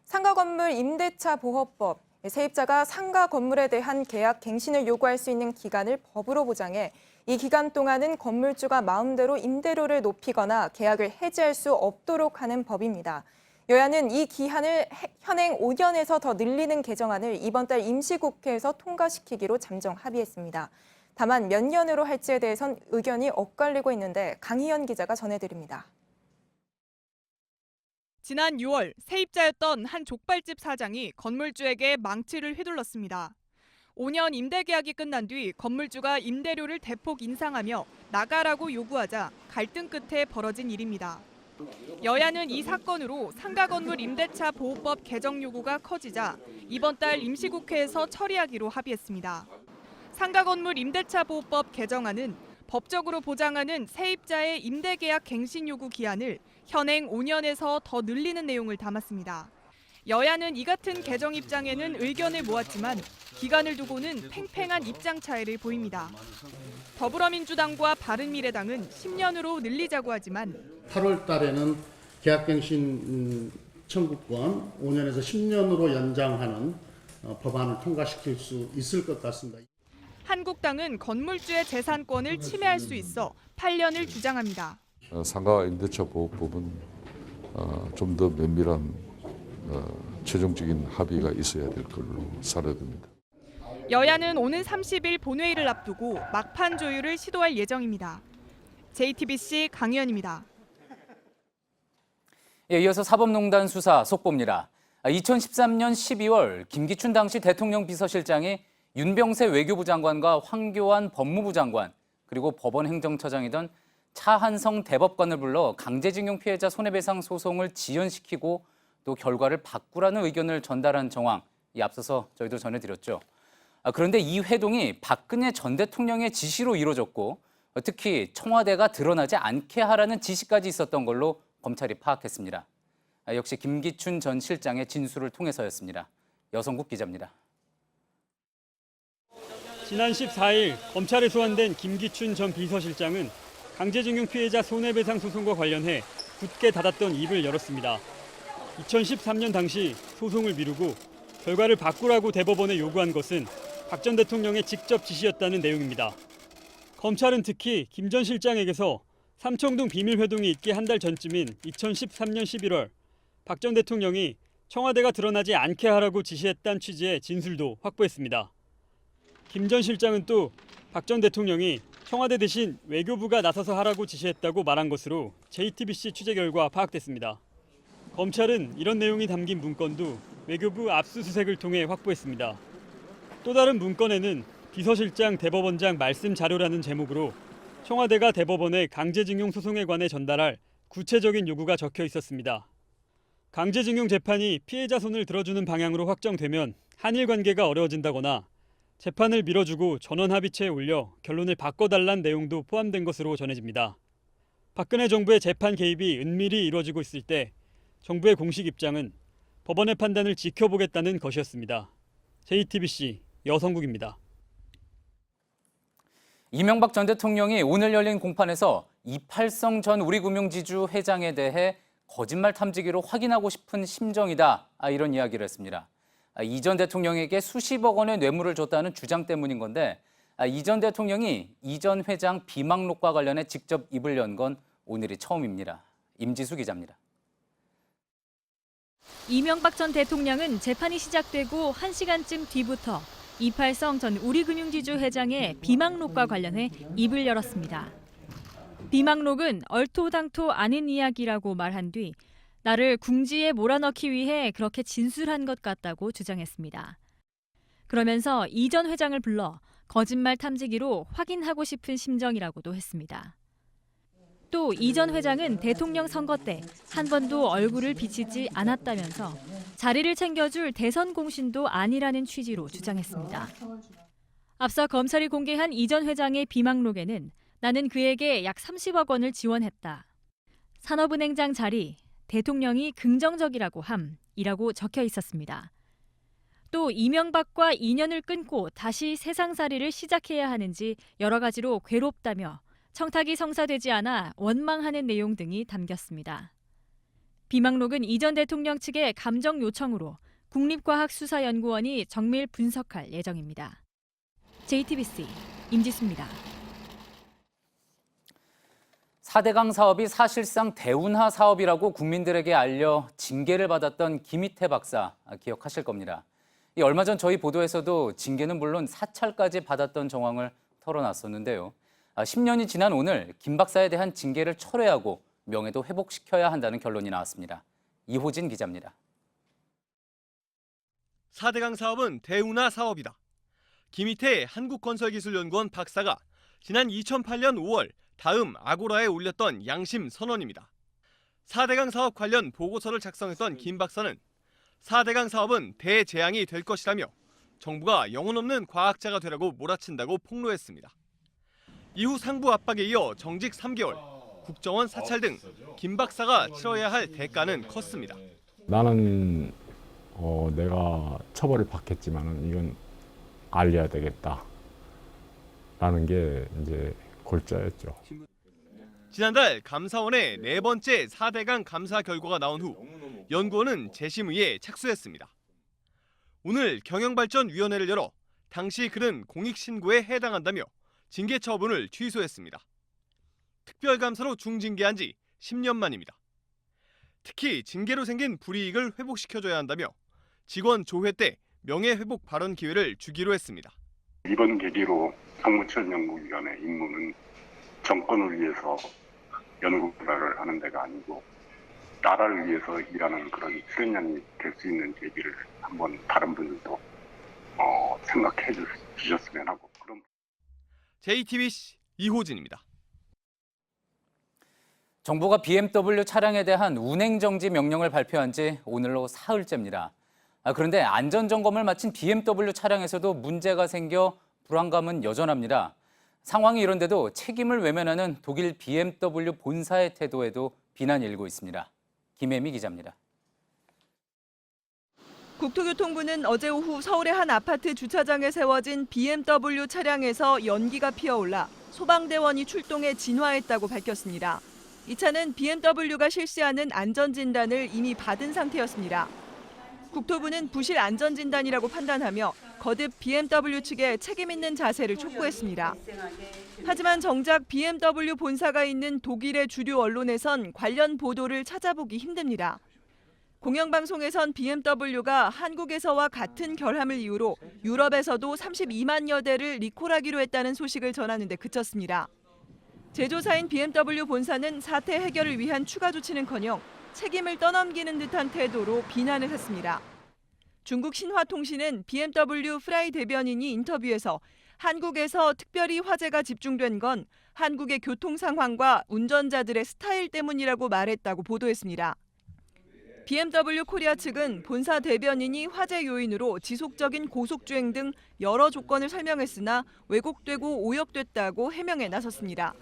상가건물 임대차 보호법, 세입자가 상가 건물에 대한 계약 갱신을 요구할 수 있는 기간을 법으로 보장해 이 기간 동안은 건물주가 마음대로 임대료를 높이거나 계약을 해지할 수 없도록 하는 법입니다. 여야는 이 기한을 현행 5년에서 더 늘리는 개정안을 이번 달 임시국회에서 통과시키기로 잠정 합의했습니다. 다만 몇 년으로 할지에 대해선 의견이 엇갈리고 있는데 강희연 기자가 전해드립니다. 지난 6월 세입자였던 한 족발집 사장이 건물주에게 망치를 휘둘렀습니다. 5년 임대 계약이 끝난 뒤 건물주가 임대료를 대폭 인상하며 나가라고 요구하자 갈등 끝에 벌어진 일입니다. 여야는 이 사건으로 상가건물 임대차 보호법 개정 요구가 커지자 이번 달 임시국회에서 처리하기로 합의했습니다. 상가건물 임대차 보호법 개정안은 법적으로 보장하는 세입자의 임대계약 갱신 요구 기한을 현행 5년에서 더 늘리는 내용을 담았습니다. 여야는 이 같은 개정 입장에는 의견을 모았지만 기간을 두고는 팽팽한 입장 차이를 보입니다. 더불어민주당과 바른미래당은 10년으로 늘리자고 하지만 8월 달에는 계약갱신 청구권 5년에서 10년으로 연장하는 법안을 통과시킬 수 있을 것 같습니다. 한국당은 건물주의 재산권을 침해할 수 있어 8년을 주장합니다. 상가 임대차 보호법은 좀 더 면밀한 최종적인 합의가 있어야 될 걸로 사료됩니다. 여야는 오는 30일 본회의를 앞두고 막판 조율을 시도할 예정입니다. JTBC 강희연입니다. 이어서 사법농단 수사 속보입니다. 2013년 12월 김기춘 당시 대통령 비서실장이 윤병세 외교부 장관과 황교안 법무부 장관 그리고 법원 행정처장이던 차한성 대법관을 불러 강제징용 피해자 손해배상 소송을 지연시키고 또 결과를 바꾸라는 의견을 전달한 정황, 앞서서 저희도 전해드렸죠. 그런데 이 회동이 박근혜 전 대통령의 지시로 이루어졌고 특히 청와대가 드러나지 않게 하라는 지시까지 있었던 걸로 검찰이 파악했습니다. 역시 김기춘 전 실장의 진술을 통해서였습니다. 여성국 기자입니다. 지난 14일 검찰에 소환된 김기춘 전 비서실장은 강제징용 피해자 손해배상 소송과 관련해 굳게 닫았던 입을 열었습니다. 2013년 당시 소송을 미루고 결과를 바꾸라고 대법원에 요구한 것은 박 전 대통령의 직접 지시였다는 내용입니다. 검찰은 특히 김 전 실장에게서 삼청동 비밀회동이 있기 한 달 전쯤인 2013년 11월 박 전 대통령이 청와대가 드러나지 않게 하라고 지시했다는 취지의 진술도 확보했습니다. 김 전 실장은 또 박 전 대통령이 청와대 대신 외교부가 나서서 하라고 지시했다고 말한 것으로 JTBC 취재 결과 파악됐습니다. 검찰은 이런 내용이 담긴 문건도 외교부 압수수색을 통해 확보했습니다. 또 다른 문건에는 비서실장 대법원장 말씀 자료라는 제목으로 청와대가 대법원에 강제징용 소송에 관해 전달할 구체적인 요구가 적혀 있었습니다. 강제징용 재판이 피해자 손을 들어주는 방향으로 확정되면 한일 관계가 어려워진다거나 재판을 미뤄주고 전원 합의체에 올려 결론을 바꿔달란 내용도 포함된 것으로 전해집니다. 박근혜 정부의 재판 개입이 은밀히 이루어지고 있을 때 정부의 공식 입장은 법원의 판단을 지켜보겠다는 것이었습니다. JTBC 여성국입니다. 이명박 전 대통령이 오늘 열린 공판에서 이팔성 전 우리금융지주 회장에 대해 거짓말 탐지기로 확인하고 싶은 심정이다, 이런 이야기를 했습니다. 이 전 대통령에게 수십억 원의 뇌물을 줬다는 주장 때문인 건데, 이 전 대통령이 이 전 회장 비망록과 관련해 직접 입을 연 건 오늘이 처음입니다. 임지수 기자입니다. 이명박 전 대통령은 재판이 시작되고 1시간쯤 뒤부터 이팔성 전 우리금융지주 회장의 비망록과 관련해 입을 열었습니다. 비망록은 얼토당토 아닌 이야기라고 말한 뒤 나를 궁지에 몰아넣기 위해 그렇게 진술한 것 같다고 주장했습니다. 그러면서 이 전 회장을 불러 거짓말 탐지기로 확인하고 싶은 심정이라고도 했습니다. 또 이 전 회장은 대통령 선거 때 한 번도 얼굴을 비치지 않았다면서 자리를 챙겨줄 대선 공신도 아니라는 취지로 주장했습니다. 앞서 검찰이 공개한 이 전 회장의 비망록에는 나는 그에게 약 30억 원을 지원했다. 산업은행장 자리, 대통령이 긍정적이라고 함이라고 적혀 있었습니다. 또 이명박과 인연을 끊고 다시 세상살이를 시작해야 하는지 여러 가지로 괴롭다며 청탁이 성사되지 않아 원망하는 내용 등이 담겼습니다. 비망록은 이 전 대통령 측의 감정 요청으로 국립과학수사연구원이 정밀 분석할 예정입니다. JTBC 임지수입니다. 4대강 사업이 사실상 대운하 사업이라고 국민들에게 알려 징계를 받았던 김희태 박사, 기억하실 겁니다. 얼마 전 저희 보도에서도 징계는 물론 사찰까지 받았던 정황을 털어놨었는데요. 10년이 지난 오늘 김 박사에 대한 징계를 철회하고 명예도 회복시켜야 한다는 결론이 나왔습니다. 이호진 기자입니다. 4대강 사업은 대운하 사업이다. 김희태 한국건설기술연구원 박사가 지난 2008년 5월 다음 아고라에 올렸던 양심 선언입니다. 4대강 사업 관련 보고서를 작성했던 김 박사는 4대강 사업은 대재앙이 될 것이라며 정부가 영혼 없는 과학자가 되라고 몰아친다고 폭로했습니다. 이후 상부 압박에 이어 정직 3개월, 국정원 사찰 등 김 박사가 치러야 할 대가는 컸습니다. 나는 내가 처벌을 받겠지만은 이건 알려야 되겠다라는 게 이제 골자였죠. 지난달 감사원의 4번째 4대강 감사 결과가 나온 후 연구원은 재심의에 착수했습니다. 오늘 경영발전위원회를 열어 당시 그는 공익신고에 해당한다며 징계 처분을 취소했습니다. 특별감사로 중징계한 지 10년 만입니다. 특히 징계로 생긴 불이익을 회복시켜줘야 한다며 직원 조회 때 명예회복 발언 기회를 주기로 했습니다. 이번 계기로 상무처연구위원회 임무는 정권을 위해서 연구개발을 하는 데가 아니고 나라를 위해서 일하는 그런 수행량이 될 수 있는 계기를 한번 다른 분들도 생각해 주셨으면 하고. 그럼 JTBC 이호진입니다. 정부가 BMW 차량에 대한 운행정지 명령을 발표한 지 오늘로 사흘째입니다. 그런데 안전점검을 마친 BMW 차량에서도 문제가 생겨 불안감은 여전합니다. 상황이 이런데도 책임을 외면하는 독일 BMW 본사의 태도에도 비난이 일고 있습니다. 김혜미 기자입니다. 국토교통부는 어제 오후 서울의 한 아파트 주차장에 세워진 BMW 차량에서 연기가 피어올라 소방대원이 출동해 진화했다고 밝혔습니다. 이 차는 BMW가 실시하는 안전진단을 이미 받은 상태였습니다. 국토부는 부실 안전진단이라고 판단하며 거듭 BMW 측에 책임 있는 자세를 촉구했습니다. 하지만 정작 BMW 본사가 있는 독일의 주류 언론에선 관련 보도를 찾아보기 힘듭니다. 공영방송에선 BMW가 한국에서와 같은 결함을 이유로 유럽에서도 32만여 대를 리콜하기로 했다는 소식을 전하는 데 그쳤습니다. 제조사인 BMW 본사는 사태 해결을 위한 추가 조치는커녕 책임을 떠넘기는 듯한 태도로 비난을 했습니다. 중국 신화통신은 BMW 프라이 대변인이 인터뷰에서 한국에서 특별히 화제가 집중된 건 한국의 교통 상황과 운전자들의 스타일 때문이라고 말했다고 보도했습니다. BMW 코리아 측은 본사 대변인이 화재 요인으로 지속적인 고속주행 등 여러 조건을 설명했으나 왜곡되고 오역됐다고 해명에 나섰습니다.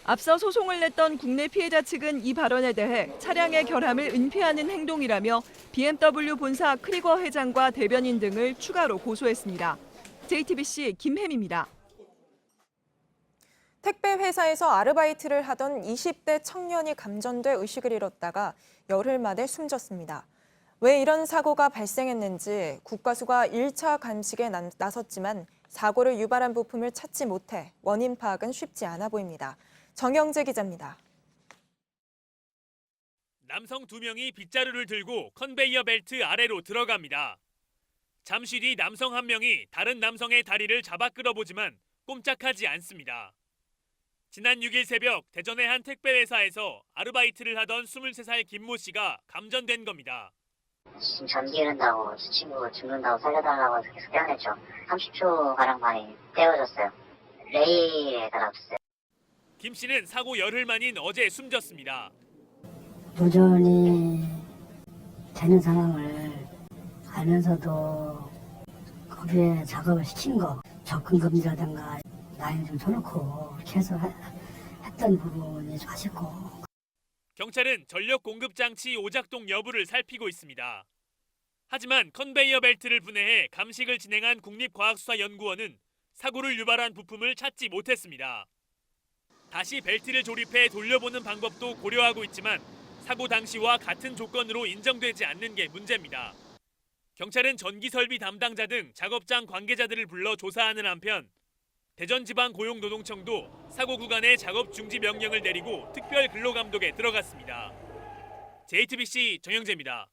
앞서 소송을 냈던 국내 피해자 측은 이 발언에 대해 차량의 결함을 은폐하는 행동이라며 BMW 본사 크리거 회장과 대변인 등을 추가로 고소했습니다. JTBC 김혜미입니다. 택배 회사에서 아르바이트를 하던 20대 청년이 감전돼 의식을 잃었다가 열흘 만에 숨졌습니다. 왜 이런 사고가 발생했는지 국과수가 1차 감식에 나섰지만 사고를 유발한 부품을 찾지 못해 원인 파악은 쉽지 않아 보입니다. 정영재 기자입니다. 남성 2명이 빗자루를 들고 컨베이어 벨트 아래로 들어갑니다. 잠시 뒤 남성 1명이 다른 남성의 다리를 잡아 끌어보지만 꼼짝하지 않습니다. 지난 6일 새벽 대전의 한 택배 회사에서 아르바이트를 하던 23살 김모 씨가 감전된 겁니다. 지금 전기 흐른다고 친구 죽는다고 살려달라고 계속 깨어냈죠. 30초가량 만에 떼어졌어요. 레일에 달아줬어요. 김 씨는 사고 열흘 만인 어제 숨졌습니다. 도전이 되는 상황을 알면서도 거기에 작업을 시킨 거, 접근금지라든가 라인 좀 쳐놓고 이렇게 해서 했던 부분이 좀 아쉽고. 경찰은 전력 공급 장치 오작동 여부를 살피고 있습니다. 하지만 컨베이어 벨트를 분해해 감식을 진행한 국립과학수사연구원은 사고를 유발한 부품을 찾지 못했습니다. 다시 벨트를 조립해 돌려보는 방법도 고려하고 있지만 사고 당시와 같은 조건으로 인정되지 않는 게 문제입니다. 경찰은 전기설비 담당자 등 작업장 관계자들을 불러 조사하는 한편 대전지방고용노동청도 사고 구간에 작업 중지 명령을 내리고 특별 근로감독에 들어갔습니다. JTBC 정영재입니다.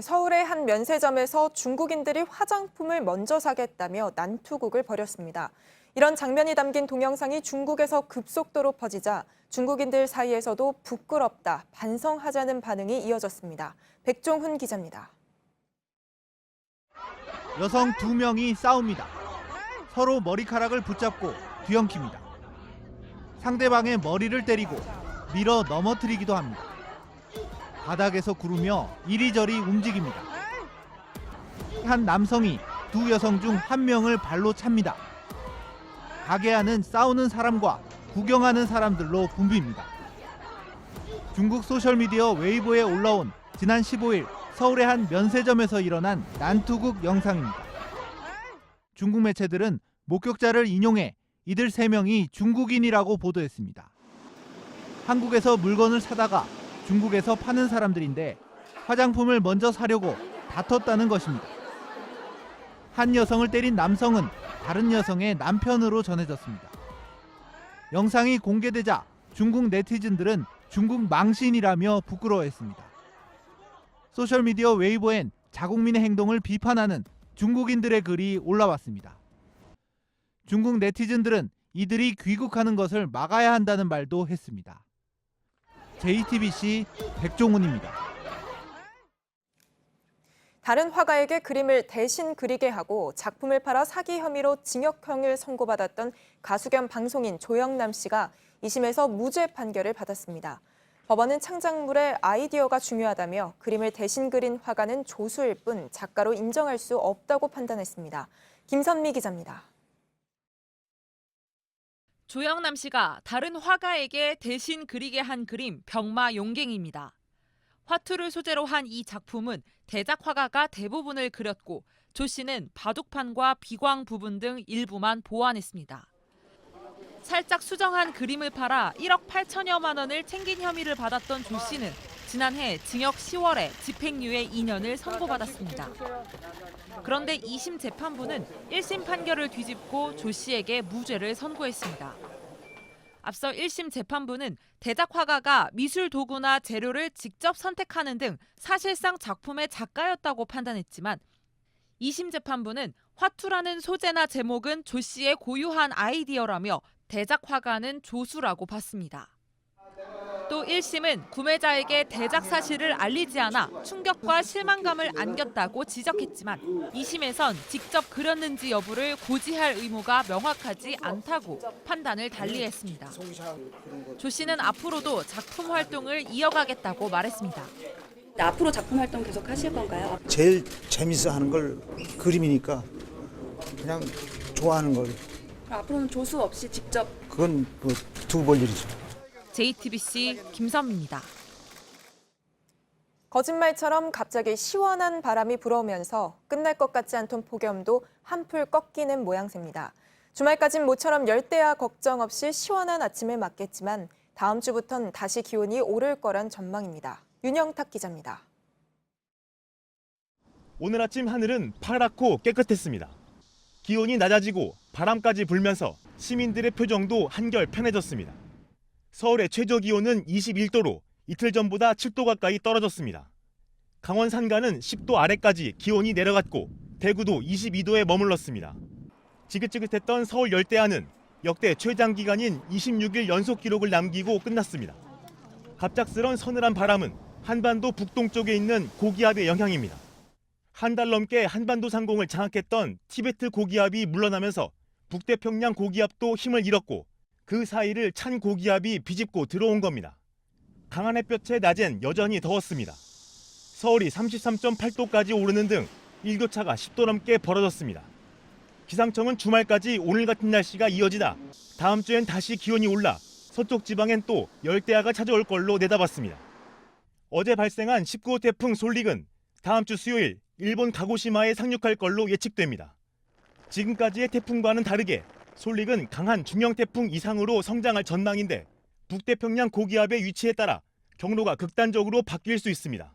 서울의 한 면세점에서 중국인들이 화장품을 먼저 사겠다며 난투극을 벌였습니다. 이런 장면이 담긴 동영상이 중국에서 급속도로 퍼지자 중국인들 사이에서도 부끄럽다, 반성하자는 반응이 이어졌습니다. 백종훈 기자입니다. 여성 2명이 싸웁니다. 서로 머리카락을 붙잡고 뒤엉킵니다. 상대방의 머리를 때리고 밀어 넘어뜨리기도 합니다. 바닥에서 구르며 이리저리 움직입니다. 한 남성이 2 여성 중 1명을 발로 찹니다. 가게 안은 싸우는 사람과 구경하는 사람들로 붐빕니다. 중국 소셜미디어 웨이보에 올라온 지난 15일 서울의 한 면세점에서 일어난 난투극 영상입니다. 중국 매체들은 목격자를 인용해 이들 3명이 중국인이라고 보도했습니다. 한국에서 물건을 사다가 중국에서 파는 사람들인데 화장품을 먼저 사려고 다퉜다는 것입니다. 한 여성을 때린 남성은 다른 여성의 남편으로 전해졌습니다. 영상이 공개되자 중국 네티즌들은 중국 망신이라며 부끄러워했습니다. 소셜미디어 웨이보엔 자국민의 행동을 비판하는 중국인들의 글이 올라왔습니다. 중국 네티즌들은 이들이 귀국하는 것을 막아야 한다는 말도 했습니다. JTBC 백종훈입니다. 다른 화가에게 그림을 대신 그리게 하고 작품을 팔아 사기 혐의로 징역형을 선고받았던 가수 겸 방송인 조영남 씨가 2심에서 무죄 판결을 받았습니다. 법원은 창작물의 아이디어가 중요하다며 그림을 대신 그린 화가는 조수일 뿐 작가로 인정할 수 없다고 판단했습니다. 김선미 기자입니다. 조영남 씨가 다른 화가에게 대신 그리게 한 그림 병마 용갱입니다. 화투를 소재로 한 이 작품은 대작 화가가 대부분을 그렸고 조 씨는 바둑판과 비광 부분 등 일부만 보완했습니다. 살짝 수정한 그림을 팔아 1억 8천여만 원을 챙긴 혐의를 받았던 조 씨는 지난해 징역 10월에 집행유예 2년을 선고받았습니다. 그런데 2심 재판부는 1심 판결을 뒤집고 조 씨에게 무죄를 선고했습니다. 앞서 1심 재판부는 대작 화가가 미술 도구나 재료를 직접 선택하는 등 사실상 작품의 작가였다고 판단했지만 2심 재판부는 화투라는 소재나 제목은 조 씨의 고유한 아이디어라며 대작 화가는 조수라고 봤습니다. 또 1심은 구매자에게 대작 사실을 알리지 않아 충격과 실망감을 안겼다고 지적했지만 2심에선 직접 그렸는지 여부를 고지할 의무가 명확하지 않다고 판단을 달리했습니다. 조 씨는 앞으로도 작품 활동을 이어가겠다고 말했습니다. 앞으로 작품 활동 계속 하실 건가요? 제일 재밌어 하는 걸 그림이니까 그냥 좋아하는 걸. 앞으로는 조수 없이 직접. 그건 뭐 두고 볼 일이죠. JTBC 김선미입니다. 거짓말처럼 갑자기 시원한 바람이 불어오면서 끝날 것 같지 않던 폭염도 한풀 꺾이는 모양새입니다. 주말까진 모처럼 열대야 걱정 없이 시원한 아침을 맞겠지만 다음 주부터는 다시 기온이 오를 거란 전망입니다. 윤영탁 기자입니다. 오늘 아침 하늘은 파랗고 깨끗했습니다. 기온이 낮아지고 바람까지 불면서 시민들의 표정도 한결 편해졌습니다. 서울의 최저 기온은 21도로 이틀 전보다 7도 가까이 떨어졌습니다. 강원 산간은 10도 아래까지 기온이 내려갔고 대구도 22도에 머물렀습니다. 지긋지긋했던 서울 열대야는 역대 최장기간인 26일 연속 기록을 남기고 끝났습니다. 갑작스런 서늘한 바람은 한반도 북동쪽에 있는 고기압의 영향입니다. 한 달 넘게 한반도 상공을 장악했던 티베트 고기압이 물러나면서 북태평양 고기압도 힘을 잃었고 그 사이를 찬 고기압이 비집고 들어온 겁니다. 강한 햇볕에 낮엔 여전히 더웠습니다. 서울이 33.8도까지 오르는 등 일교차가 10도 넘게 벌어졌습니다. 기상청은 주말까지 오늘 같은 날씨가 이어지다 다음 주엔 다시 기온이 올라 서쪽 지방엔 또 열대야가 찾아올 걸로 내다봤습니다. 어제 발생한 19호 태풍 솔릭은 다음 주 수요일 일본 가고시마에 상륙할 걸로 예측됩니다. 지금까지의 태풍과는 다르게 솔릭은 강한 중형 태풍 이상으로 성장할 전망인데 북태평양 고기압의 위치에 따라 경로가 극단적으로 바뀔 수 있습니다.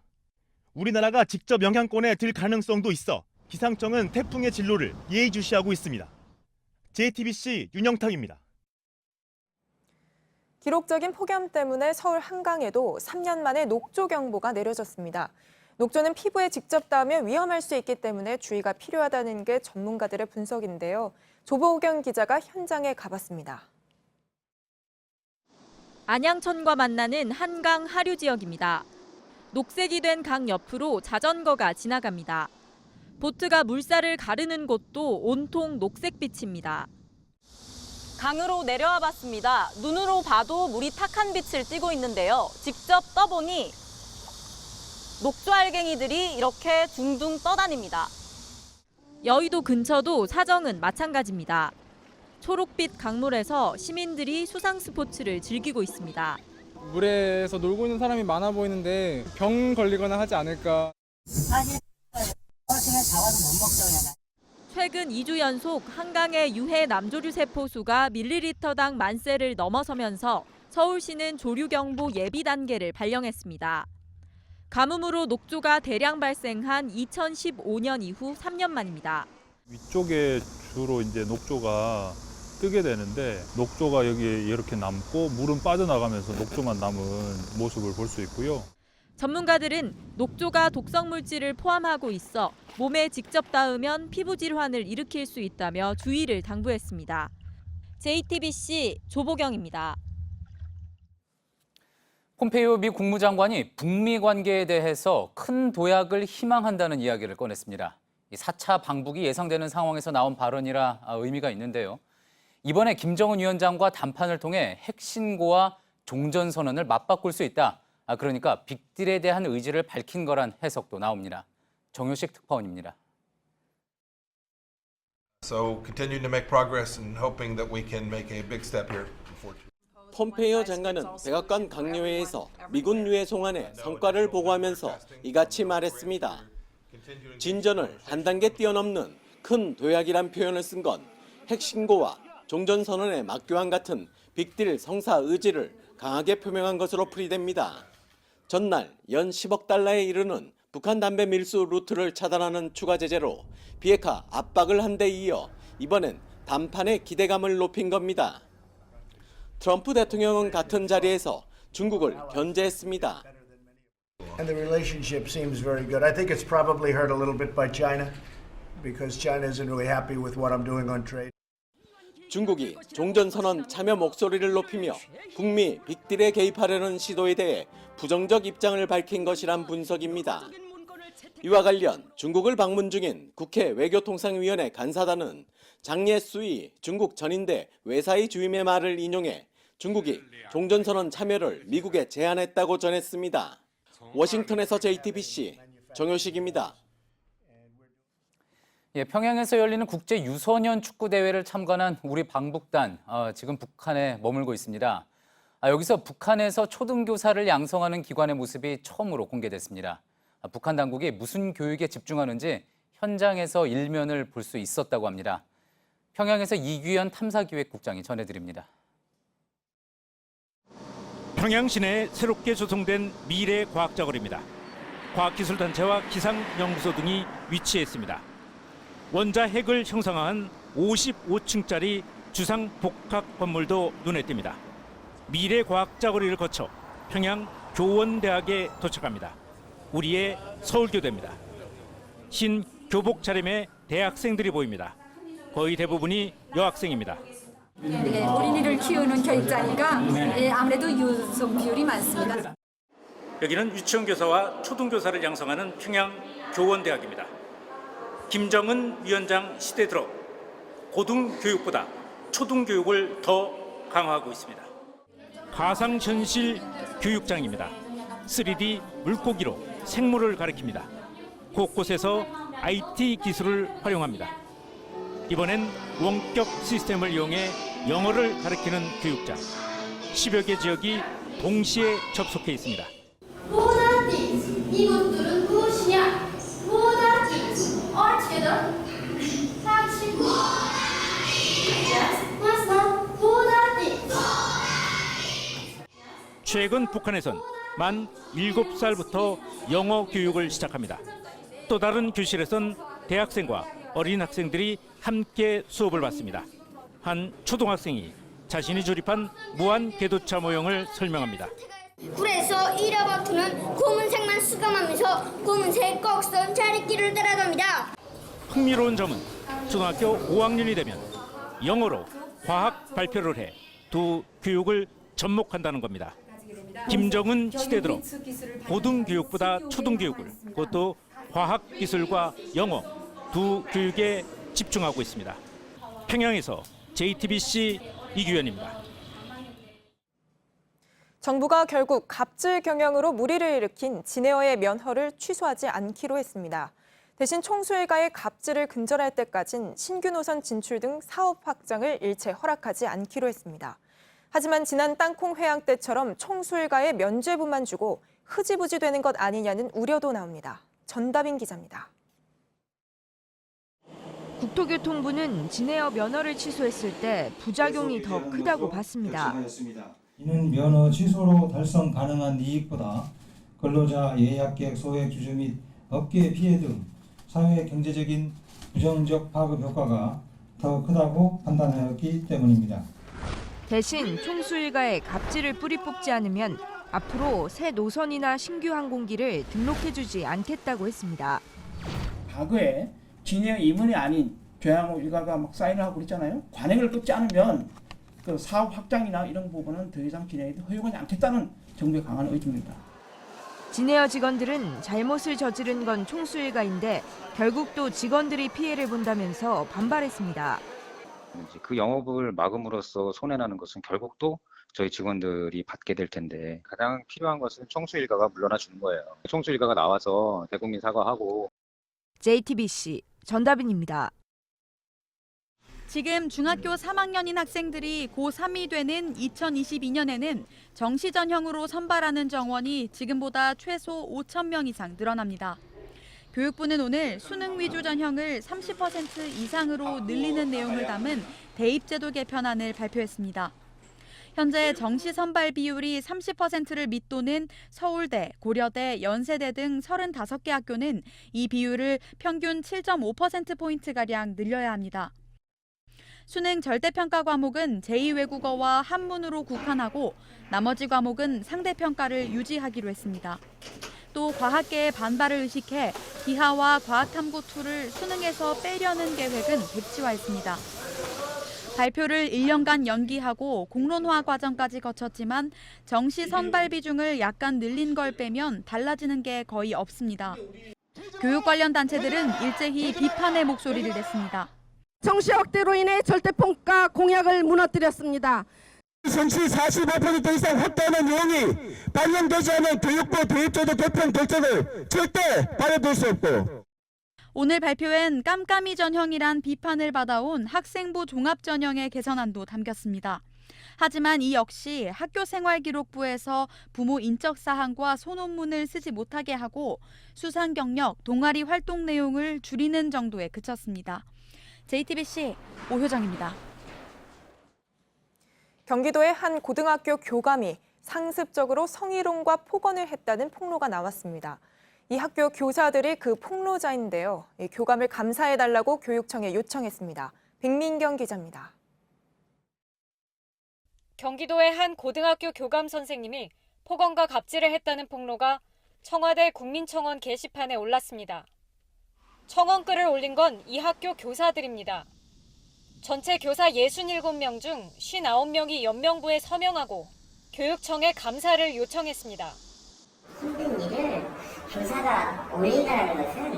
우리나라가 직접 영향권에 들 가능성도 있어 기상청은 태풍의 진로를 예의주시하고 있습니다. JTBC 윤영탁입니다. 기록적인 폭염 때문에 서울 한강에도 3년 만에 녹조경보가 내려졌습니다. 녹조는 피부에 직접 닿으면 위험할 수 있기 때문에 주의가 필요하다는 게 전문가들의 분석인데요. 조보경 기자가 현장에 가봤습니다. 안양천과 만나는 한강 하류 지역입니다. 녹색이 된 강 옆으로 자전거가 지나갑니다. 보트가 물살을 가르는 곳도 온통 녹색빛입니다. 강으로 내려와 봤습니다. 눈으로 봐도 물이 탁한 빛을 띠고 있는데요. 직접 떠보니 녹조알갱이들이 이렇게 둥둥 떠다닙니다. 여의도 근처도 사정은 마찬가지입니다. 초록빛 강물에서 시민들이 수상 스포츠를 즐기고 있습니다. 물에서 놀고 있는 사람이 많아 보이는데 병 걸리거나 하지 않을까. 최근 2주 연속 한강의 유해 남조류 세포수가 밀리리터당 10,000세를 넘어서면서 서울시는 조류경보 예비 단계를 발령했습니다. 가뭄으로 녹조가 대량 발생한 2015년 이후 3년 만입니다. 위쪽에 주로 이제 녹조가 뜨게 되는데 녹조가 여기에 이렇게 남고 물은 빠져나가면서 녹조만 남은 모습을 볼 수 있고요. 전문가들은 녹조가 독성 물질을 포함하고 있어 몸에 직접 닿으면 피부 질환을 일으킬 수 있다며 주의를 당부했습니다. JTBC 조보경입니다. 폼페이오 미 국무장관이 북미 관계에 대해서 큰 도약을 희망한다는 이야기를 꺼냈습니다. 4차 방북이 예상되는 상황에서 나온 발언이라 의미가 있는데요. 이번에 김정은 위원장과 담판을 통해 핵신고와 종전선언을 맞바꿀 수 있다. 그러니까 빅딜에 대한 의지를 밝힌 거란 해석도 나옵니다. 정효식 특파원입니다. So continuing to make progress and hoping that we can make a big step here. 폼페이오 장관은 백악관 강요회에서 미군 유해 송환의 성과를 보고하면서 이같이 말했습니다. 진전을 한 단계 뛰어넘는 큰 도약이란 표현을 쓴 건 핵신고와 종전선언의 막교환 같은 빅딜 성사 의지를 강하게 표명한 것으로 풀이됩니다. 전날 연 10억 달러에 이르는 북한 담배 밀수 루트를 차단하는 추가 제재로 비핵화 압박을 한 데 이어 이번엔 담판의 기대감을 높인 겁니다. 트럼프 대통령은 같은 자리에서 중국을 견제했습니다. And the relationship seems very good. I think it's probably hurt a little bit by China because China isn't really happy with what I'm doing on trade. 중국이 종전선언 참여 목소리를 높이며 북미 빅딜에 개입하려는 시도에 대해 부정적 입장을 밝힌 것이란 분석입니다. 이와 관련 중국을 방문 중인 국회 외교통상위원회 간사단은 장예수이 중국 전인대 외사의 주임의 말을 인용해 중국이 종전선언 참여를 미국에 제안했다고 전했습니다. 워싱턴에서 JTBC 정효식입니다. 예, 평양에서 열리는 국제 유소년 축구 대회를 참관한 우리 방북단 지금 북한에 머물고 있습니다. 여기서 북한에서 초등교사를 양성하는 기관의 모습이 처음으로 공개됐습니다. 북한 당국이 무슨 교육에 집중하는지 현장에서 일면을 볼 수 있었다고 합니다. 평양에서 이규현 탐사기획국장이 전해드립니다. 평양 시내에 새롭게 조성된 미래과학자거리입니다. 과학기술단체와 기상연구소 등이 위치해 있습니다. 원자 핵을 형상화한 55층짜리 주상 복합 건물도 눈에 띕니다. 미래과학자거리를 거쳐 평양 교원대학에 도착합니다. 우리의 서울교대입니다. 흰 교복 차림의 대학생들이 보입니다. 거의 대부분이 여학생입니다. 어린이를 키우는 교육자니까 아무래도 유성 비율이 많습니다. 여기는 유치원 교사와 초등교사를 양성하는 평양 교원대학입니다. 김정은 위원장 시대 들어 고등교육보다 초등교육을 더 강화하고 있습니다. 가상현실 교육장입니다. 3D 물고기로 생물을 가리킵니다. 곳곳에서 IT 기술을 활용합니다. 이번엔 원격 시스템을 이용해 영어를 가리키는 교육장. 10여 개 지역이 동시에 접속해 있습니다. 뭐다지? 이것들은 무엇이냐? 뭐다지? 어쨌든 사치고 맞어? 뭐다지? 최근 북한에선 만 7살부터 영어 교육을 시작합니다. 또 다른 교실에선 대학생과 어린 학생들이 함께 수업을 받습니다. 한 초등학생이 자신이 조립한 무한 궤도차 모형을 설명합니다. 그래서 1화 버튼은 검은색만 수감하면서 검은색 곡선 자리끼를 따라갑니다. 흥미로운 점은 초등학교 5학년이 되면 영어로 과학 발표를 해 두 교육을 접목한다는 겁니다. 김정은 시대 들어 고등교육보다 초등교육을, 그것도 과학기술과 영어 두 교육에 집중하고 있습니다. 평양에서 JTBC 이규현입니다. 정부가 결국 갑질 경영으로 물의를 일으킨 진에어의 면허를 취소하지 않기로 했습니다. 대신 총수 일가의 갑질을 근절할 때까진 신규 노선 진출 등 사업 확장을 일체 허락하지 않기로 했습니다. 하지만 지난 땅콩 회항 때처럼 총수 일가의 면죄부만 주고 흐지부지 되는 것 아니냐는 우려도 나옵니다. 전다빈 기자입니다. 국토교통부는 진에어 면허를 취소했을 때 부작용이 더 크다고 봤습니다. 이는 면허 취소로 달성 가능한 이익보다 근로자 예약계획 소액 주주 및 업계 피해 등 사회 경제적인 부정적 파급 효과가 더 크다고 판단하였기 때문입니다. 대신 총수 일가에 갑질을 뿌리 뽑지 않으면 앞으로 새 노선이나 신규 항공기를 등록해주지 않겠다고 했습니다. 과거에 진에어 임원이 아닌 교양호 일가가 막 사인을 하고 그랬잖아요. 관행을 끊지 않으면 그 사업 확장이나 이런 부분은 더 이상 진에어에 허용하지 않겠다는 정부의 강한 의지입니다. 진에어 직원들은 잘못을 저지른 건 총수 일가인데 결국 또 직원들이 피해를 본다면서 반발했습니다. 그 영업을 막음으로써 손해나는 것은 결국 또 저희 직원들이 받게 될 텐데 가장 필요한 것은 총수 일가가 물러나 주는 거예요. 총수 일가가 나와서 대국민 사과하고. JTBC 전다빈입니다. 지금 중학교 3학년인 학생들이 고3이 되는 2022년에는 정시 전형으로 선발하는 정원이 지금보다 최소 5천 명 이상 늘어납니다. 교육부는 오늘 수능 위주 전형을 30% 이상으로 늘리는 내용을 담은 대입제도 개편안을 발표했습니다. 현재 정시 선발 비율이 30%를 밑도는 서울대, 고려대, 연세대 등 35개 학교는 이 비율을 평균 7.5%포인트가량 늘려야 합니다. 수능 절대평가 과목은 제2외국어와 한문으로 국한하고 나머지 과목은 상대평가를 유지하기로 했습니다. 또 과학계의 반발을 의식해 기하와 과학탐구2를 수능에서 빼려는 계획은 백지화했습니다. 발표를 1년간 연기하고 공론화 과정까지 거쳤지만 정시 선발 비중을 약간 늘린 걸 빼면 달라지는 게 거의 없습니다. 교육 관련 단체들은 일제히 비판의 목소리를 냈습니다. 정시 확대로 인해 절대평가 공약을 무너뜨렸습니다. 정시 45% 이상 확대하는 내용이 반영되지 않은 교육부 대입제도 개편 결정을 절대 받아들일 수 없고 오늘 발표엔 깜깜이 전형이란 비판을 받아온 학생부 종합전형의 개선안도 담겼습니다. 하지만 이 역시 학교생활기록부에서 부모 인적 사항과 소논문을 쓰지 못하게 하고 수상 경력, 동아리 활동 내용을 줄이는 정도에 그쳤습니다. JTBC 오효정입니다. 경기도의 한 고등학교 교감이 상습적으로 성희롱과 폭언을 했다는 폭로가 나왔습니다. 이 학교 교사들이 그 폭로자인데요. 이 교감을 감사해달라고 교육청에 요청했습니다. 백민경 기자입니다. 경기도의 한 고등학교 교감 선생님이 폭언과 갑질을 했다는 폭로가 청와대 국민청원 게시판에 올랐습니다. 청원 글을 올린 건 이 학교 교사들입니다. 전체 교사 67명 중 59명이 연명부에 서명하고 교육청에 감사를 요청했습니다. 힘든 일을 교사가 오래 했다는 것은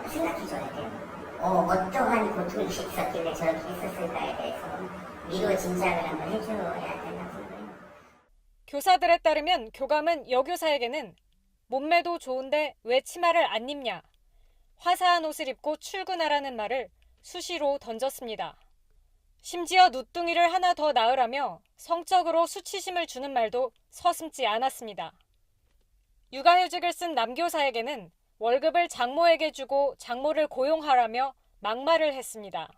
생각해 줘야 돼요. 어떠한 고통이 있었길래 저렇게 했었을까에 대해서 미로 짐작을 한번 해줘야 된다고 생각해요. 교사들에 따르면 교감은 여교사에게는 몸매도 좋은데 왜 치마를 안 입냐, 화사한 옷을 입고 출근하라는 말을 수시로 던졌습니다. 심지어 누뚱이를 하나 더 낳으라며 성적으로 수치심을 주는 말도 서슴지 않았습니다. 육아휴직을 쓴 남교사에게는 월급을 장모에게 주고 장모를 고용하라며 막말을 했습니다.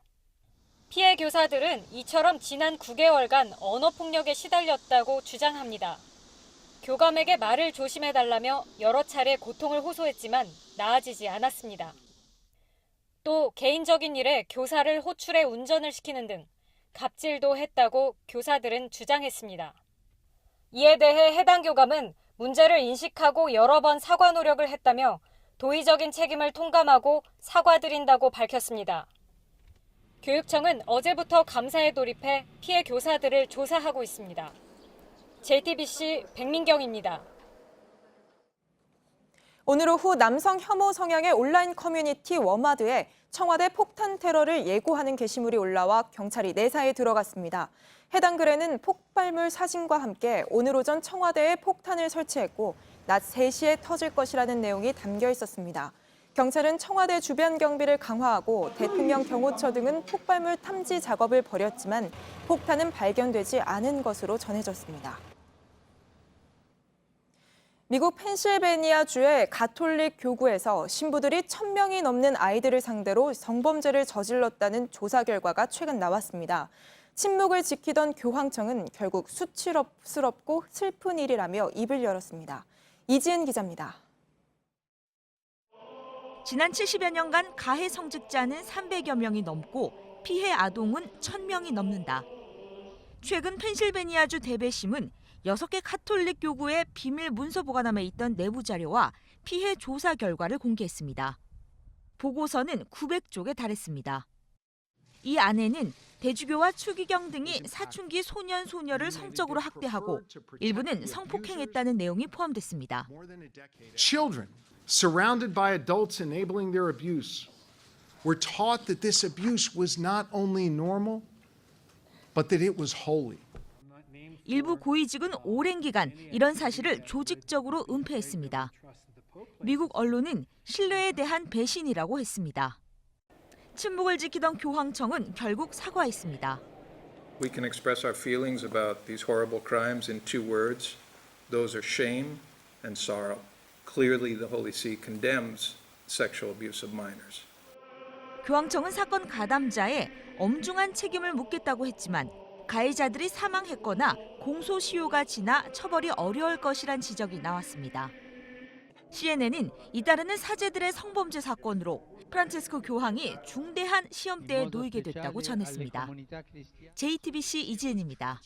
피해 교사들은 이처럼 지난 9개월간 언어폭력에 시달렸다고 주장합니다. 교감에게 말을 조심해달라며 여러 차례 고통을 호소했지만 나아지지 않았습니다. 또 개인적인 일에 교사를 호출해 운전을 시키는 등 갑질도 했다고 교사들은 주장했습니다. 이에 대해 해당 교감은 문제를 인식하고 여러 번 사과 노력을 했다며 도의적인 책임을 통감하고 사과드린다고 밝혔습니다. 교육청은 어제부터 감사에 돌입해 피해 교사들을 조사하고 있습니다. JTBC 백민경입니다. 오늘 오후 남성 혐오 성향의 온라인 커뮤니티 워마드에 청와대 폭탄 테러를 예고하는 게시물이 올라와 경찰이 내사에 들어갔습니다. 해당 글에는 폭발물 사진과 함께 오늘 오전 청와대에 폭탄을 설치했고 낮 3시에 터질 것이라는 내용이 담겨 있었습니다. 경찰은 청와대 주변 경비를 강화하고 대통령 경호처 등은 폭발물 탐지 작업을 벌였지만 폭탄은 발견되지 않은 것으로 전해졌습니다. 미국 펜실베니아주의 가톨릭 교구에서 신부들이 1,000명이 넘는 아이들을 상대로 성범죄를 저질렀다는 조사 결과가 최근 나왔습니다. 침묵을 지키던 교황청은 결국 수치스럽고 슬픈 일이라며 입을 열었습니다. 이지은 기자입니다. 지난 70여 년간 가해 성직자는 300여 명이 넘고 피해 아동은 1,000명이 넘는다. 최근 펜실베니아주 대배심은 6개 카톨릭 교구의 비밀 문서 보관함에 있던 내부 자료와 피해 조사 결과를 공개했습니다. 보고서는 900쪽에 달했습니다. 이 안에는 대주교와 추기경 등이 사춘기 소년, 소녀를 성적으로 학대하고 일부는 성폭행했다는 내용이 포함됐습니다. Children surrounded by adults enabling their abuse were taught that this abuse was not only normal, but that it was holy. 일부 고위직은 오랜 기간 이런 사실을 조직적으로 은폐했습니다. 미국 언론은 신뢰에 대한 배신이라고 했습니다. 침묵을 지키던 교황청은 결국 사과했습니다. We can express our feelings about these horrible crimes in two words. Those are shame and sorrow. Clearly, the Holy See condemns sexual abuse of minors. 교황청은 사건 가담자의 엄중한 책임을 묻겠다고 했지만 가해자들이 사망했거나 공소시효가 지나 처벌이 어려울 것이란 지적이 나왔습니다. CNN은 이따르는 사제들의 성범죄 사건으로 프란체스코 교황이 중대한 시험대에 놓이게 됐다고 전했습니다. JTBC 이지은입니다.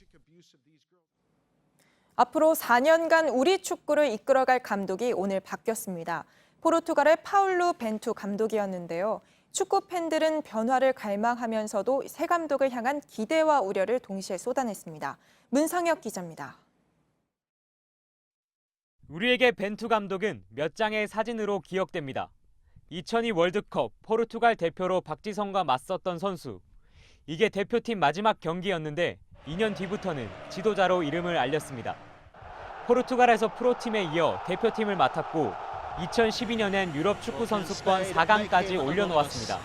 앞으로 4년간 우리 축구를 이끌어갈 감독이 오늘 바뀌었습니다. 포르투갈의 파울루 벤투 감독이었는데요. 축구 팬들은 변화를 갈망하면서도 새 감독을 향한 기대와 우려를 동시에 쏟아냈습니다. 문상혁 기자입니다. 우리에게 벤투 감독은 몇 장의 사진으로 기억됩니다. 2002 월드컵 포르투갈 대표로 박지성과 맞섰던 선수. 이게 대표팀 마지막 경기였는데 2년 뒤부터는 지도자로 이름을 알렸습니다. 포르투갈에서 프로팀에 이어 대표팀을 맡았고 2012년엔 유럽 축구 선수권 4강까지 올려놓았습니다.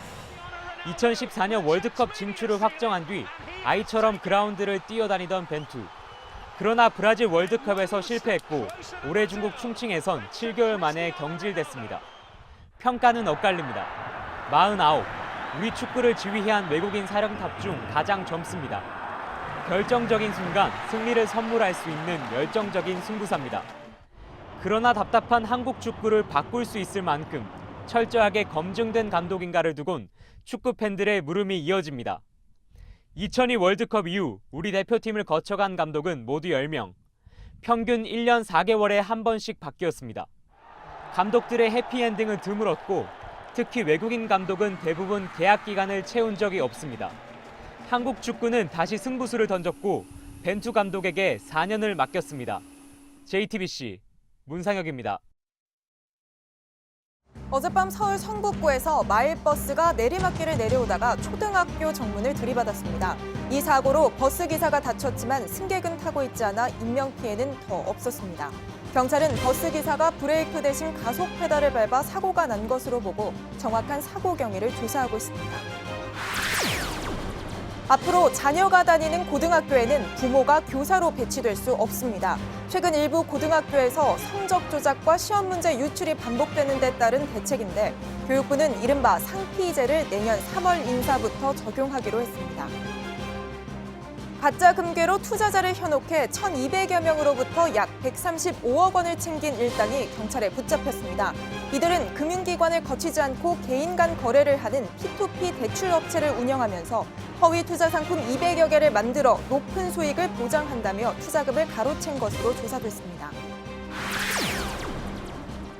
2014년 월드컵 진출을 확정한 뒤 아이처럼 그라운드를 뛰어다니던 벤투. 그러나 브라질 월드컵에서 실패했고 올해 중국 충칭에선 7개월 만에 경질됐습니다. 평가는 엇갈립니다. 49, 우리 축구를 지휘한 외국인 사령탑 중 가장 젊습니다. 결정적인 순간 승리를 선물할 수 있는 열정적인 승부사입니다. 그러나 답답한 한국 축구를 바꿀 수 있을 만큼 철저하게 검증된 감독인가를 두곤 축구 팬들의 물음이 이어집니다. 2002 월드컵 이후 우리 대표팀을 거쳐간 감독은 모두 10명. 평균 1년 4개월에 한 번씩 바뀌었습니다. 감독들의 해피엔딩은 드물었고 특히 외국인 감독은 대부분 계약 기간을 채운 적이 없습니다. 한국 축구는 다시 승부수를 던졌고 벤투 감독에게 4년을 맡겼습니다. JTBC 문상혁입니다. 어젯밤 서울 성북구에서 마을버스가 내리막길을 내려오다가 초등학교 정문을 들이받았습니다. 이 사고로 버스 기사가 다쳤지만 승객은 타고 있지 않아 인명피해는 더 없었습니다. 경찰은 버스 기사가 브레이크 대신 가속 페달을 밟아 사고가 난 것으로 보고 정확한 사고 경위를 조사하고 있습니다. 앞으로 자녀가 다니는 고등학교에는 부모가 교사로 배치될 수 없습니다. 최근 일부 고등학교에서 성적 조작과 시험 문제 유출이 반복되는 데 따른 대책인데 교육부는 이른바 상피제를 내년 3월 인사부터 적용하기로 했습니다. 가짜 금괴로 투자자를 현혹해 1,200여 명으로부터 약 135억 원을 챙긴 일당이 경찰에 붙잡혔습니다. 이들은 금융기관을 거치지 않고 개인 간 거래를 하는 P2P 대출업체를 운영하면서 허위 투자 상품 200여 개를 만들어 높은 수익을 보장한다며 투자금을 가로챈 것으로 조사됐습니다.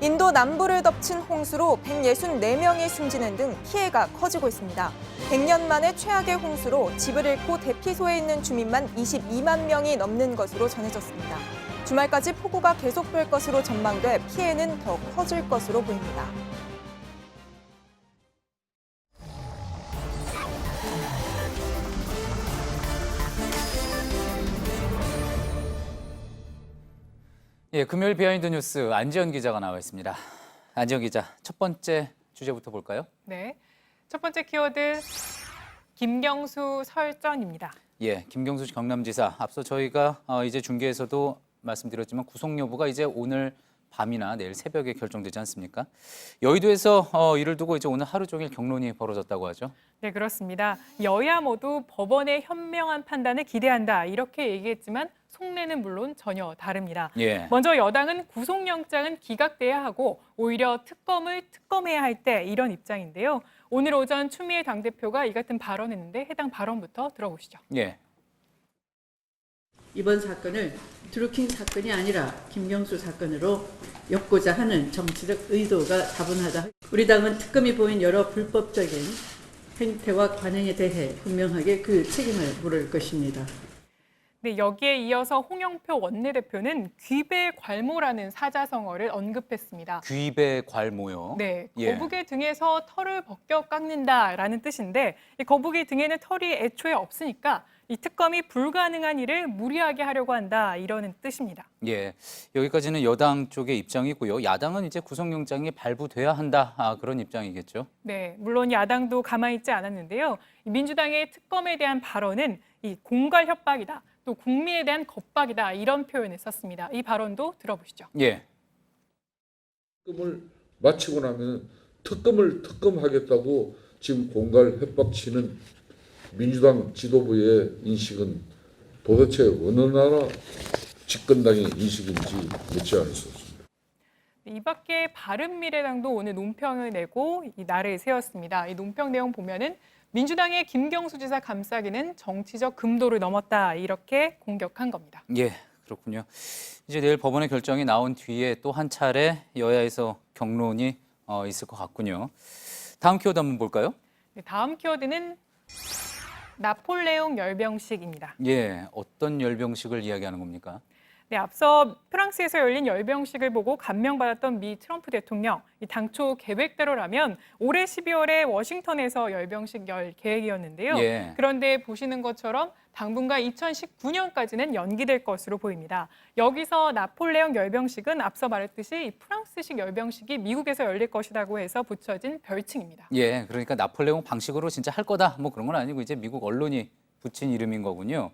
인도 남부를 덮친 홍수로 164명이 숨지는 등 피해가 커지고 있습니다. 100년 만에 최악의 홍수로 집을 잃고 대피소에 있는 주민만 22만 명이 넘는 것으로 전해졌습니다. 주말까지 폭우가 계속될 것으로 전망돼 피해는 더 커질 것으로 보입니다. 예, 금요일 비하인드 뉴스 안지연 기자가 나와 있습니다. 안지연 기자, 첫 번째 주제부터 볼까요? 네, 첫 번째 키워드 김경수 설전입니다. 예, 김경수 경남지사. 앞서 저희가 이제 중계에서도 말씀드렸지만 구속 여부가 이제 오늘 밤이나 내일 새벽에 결정되지 않습니까? 여의도에서 이를 두고 이제 오늘 하루 종일 경론이 벌어졌다고 하죠. 네, 그렇습니다. 여야 모두 법원의 현명한 판단을 기대한다 이렇게 얘기했지만 속내는 물론 전혀 다릅니다. 예. 먼저 여당은 구속영장은 기각돼야 하고 오히려 특검을 특검해야 할 때 이런 입장인데요. 오늘 오전 추미애 당대표가 이 같은 발언했는데 해당 발언부터 들어보시죠. 예. 이번 사건을 드루킹 사건이 아니라 김경수 사건으로 엮고자 하는 정치적 의도가 다분하다. 우리 당은 특검이 보인 여러 불법적인 행태와 관행에 대해 분명하게 그 책임을 물을 것입니다. 네, 여기에 이어서 홍영표 원내대표는 귀배괄모라는 사자성어를 언급했습니다. 귀배괄모요? 네, 예. 거북이 등에서 털을 벗겨 깎는다라는 뜻인데 이 거북이 등에는 털이 애초에 없으니까 이 특검이 불가능한 일을 무리하게 하려고 한다 이러는 뜻입니다. 예, 여기까지는 여당 쪽의 입장이고요. 야당은 이제 구속영장이 발부돼야 한다 그런 입장이겠죠. 네, 물론 야당도 가만히 있지 않았는데요. 민주당의 특검에 대한 발언은 이 공갈 협박이다. 또 국민에 대한 겁박이다 이런 표현을 썼습니다. 이 발언도 들어보시죠. 예. 특검을 마치고 나면 특검을 특검하겠다고 지금 공갈 협박치는 민주당 지도부의 인식은 도대체 어느 나라 집권당의 인식인지 묻지 않을 수 없습니다. 이 밖에 바른미래당도 오늘 논평을 내고 이 날을 세웠습니다. 이 논평 내용 보면은 민주당의 김경수 지사 감싸기는 정치적 금도를 넘었다 이렇게 공격한 겁니다. 예, 그렇군요. 이제 내일 법원의 결정이 나온 뒤에 또 한 차례 여야에서 경론이 있을 것 같군요. 다음 키워드 한번 볼까요? 네, 다음 키워드는 나폴레옹 열병식입니다. 예, 어떤 열병식을 이야기하는 겁니까? 네, 앞서 프랑스에서 열린 열병식을 보고 감명받았던 미 트럼프 대통령. 이 당초 계획대로라면 올해 12월에 워싱턴에서 열병식 열 계획이었는데요. 예. 그런데 보시는 것처럼 당분간 2019년까지는 연기될 것으로 보입니다. 여기서 나폴레옹 열병식은 앞서 말했듯이 이 프랑스식 열병식이 미국에서 열릴 것이라고 해서 붙여진 별칭입니다. 예, 그러니까 나폴레옹 방식으로 진짜 할 거다 뭐 그런 건 아니고 이제 미국 언론이 붙인 이름인 거군요.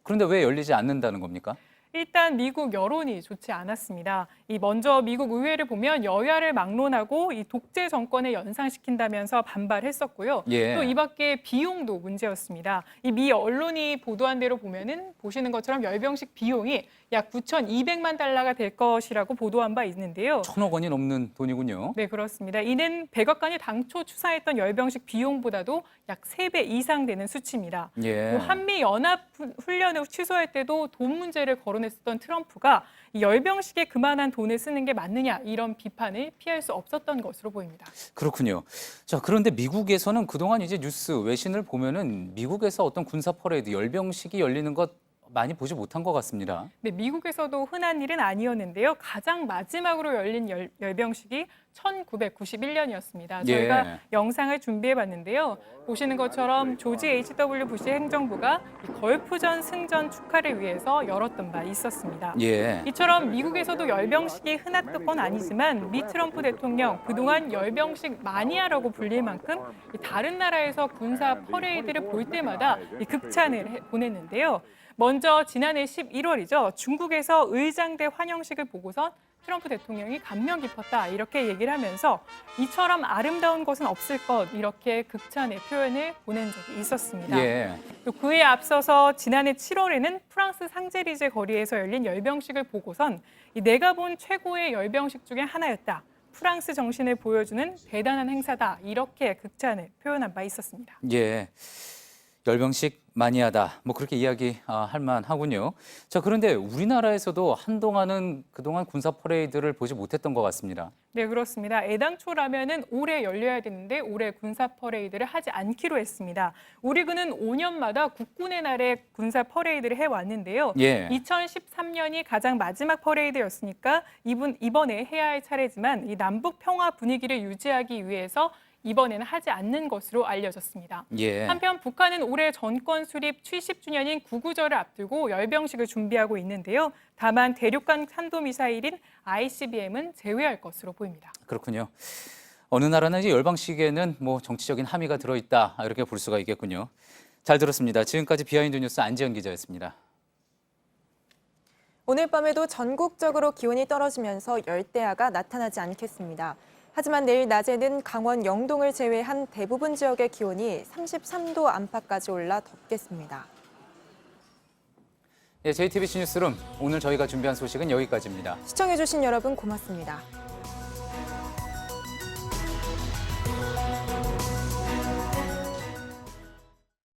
그런데 왜 열리지 않는다는 겁니까? 일단 미국 여론이 좋지 않았습니다. 먼저 미국 의회를 보면 여야를 막론하고 이 독재 정권을 연상시킨다면서 반발했었고요. 예. 또 이 밖에 비용도 문제였습니다. 이 미 언론이 보도한 대로 보면은 보시는 것처럼 열병식 비용이 약 9,200만 달러가 될 것이라고 보도한 바 있는데요. 1,000억 원이 넘는 돈이군요. 네, 그렇습니다. 이는 백악관이 당초 추산했던 열병식 비용보다도 약 3배 이상 되는 수치입니다. 예. 또 한미 연합 훈련을 취소할 때도 돈 문제를 거론했었던 트럼프가 이 열병식에 그만한 돈을 쓰는 게 맞느냐 이런 비판을 피할 수 없었던 것으로 보입니다. 그렇군요. 자, 그런데 미국에서는 그동안 이제 뉴스 외신을 보면은 미국에서 어떤 군사 퍼레이드 열병식이 열리는 것 많이 보지 못한 것 같습니다. 네, 미국에서도 흔한 일은 아니었는데요. 가장 마지막으로 열린 열병식이 1991년이었습니다. 저희가 예. 영상을 준비해봤는데요. 보시는 것처럼 조지 H.W. 부시 행정부가 이 걸프전 승전 축하를 위해서 열었던 바 있었습니다. 예. 이처럼 미국에서도 열병식이 흔했던 건 아니지만 미 트럼프 대통령 그동안 열병식 마니아라고 불릴 만큼 다른 나라에서 군사 퍼레이드를 볼 때마다 극찬을 보냈는데요. 먼저 지난해 11월이죠. 중국에서 의장대 환영식을 보고선 트럼프 대통령이 감명 깊었다 이렇게 얘기를 하면서 이처럼 아름다운 것은 없을 것 이렇게 극찬의 표현을 보낸 적이 있었습니다. 예. 또 그에 앞서서 지난해 7월에는 프랑스 상제리제 거리에서 열린 열병식을 보고선 내가 본 최고의 열병식 중에 하나였다. 프랑스 정신을 보여주는 대단한 행사다 이렇게 극찬을 표현한 바 있었습니다. 예. 열병식 마니아다. 뭐 그렇게 이야기할 만하군요. 자, 그런데 우리나라에서도 한동안은 그동안 군사 퍼레이드를 보지 못했던 것 같습니다. 네, 그렇습니다. 애당초라면은 올해 열려야 되는데 올해 군사 퍼레이드를 하지 않기로 했습니다. 우리 군은 5년마다 국군의 날에 군사 퍼레이드를 해왔는데요. 예. 2013년이 가장 마지막 퍼레이드였으니까 이번에 해야 할 차례지만 이 남북 평화 분위기를 유지하기 위해서 이번에는 하지 않는 것으로 알려졌습니다. 예. 한편 북한은 올해 정권 수립 70주년인 구구절을 앞두고 열병식을 준비하고 있는데요. 다만 대륙간 탄도미사일인 ICBM은 제외할 것으로 보입니다. 그렇군요. 어느 나라는 이제 열병식에는 뭐 정치적인 함의가 들어있다 이렇게 볼 수가 있겠군요. 잘 들었습니다. 지금까지 비하인드 뉴스 안지연 기자였습니다. 오늘 밤에도 전국적으로 기온이 떨어지면서 열대야가 나타나지 않겠습니다. 하지만 내일 낮에는 강원 영동을 제외한 대부분 지역의 기온이 33도 안팎까지 올라 덥겠습니다. 예, JTBC 뉴스룸 오늘 저희가 준비한 소식은 여기까지입니다. 시청해주신 여러분 고맙습니다.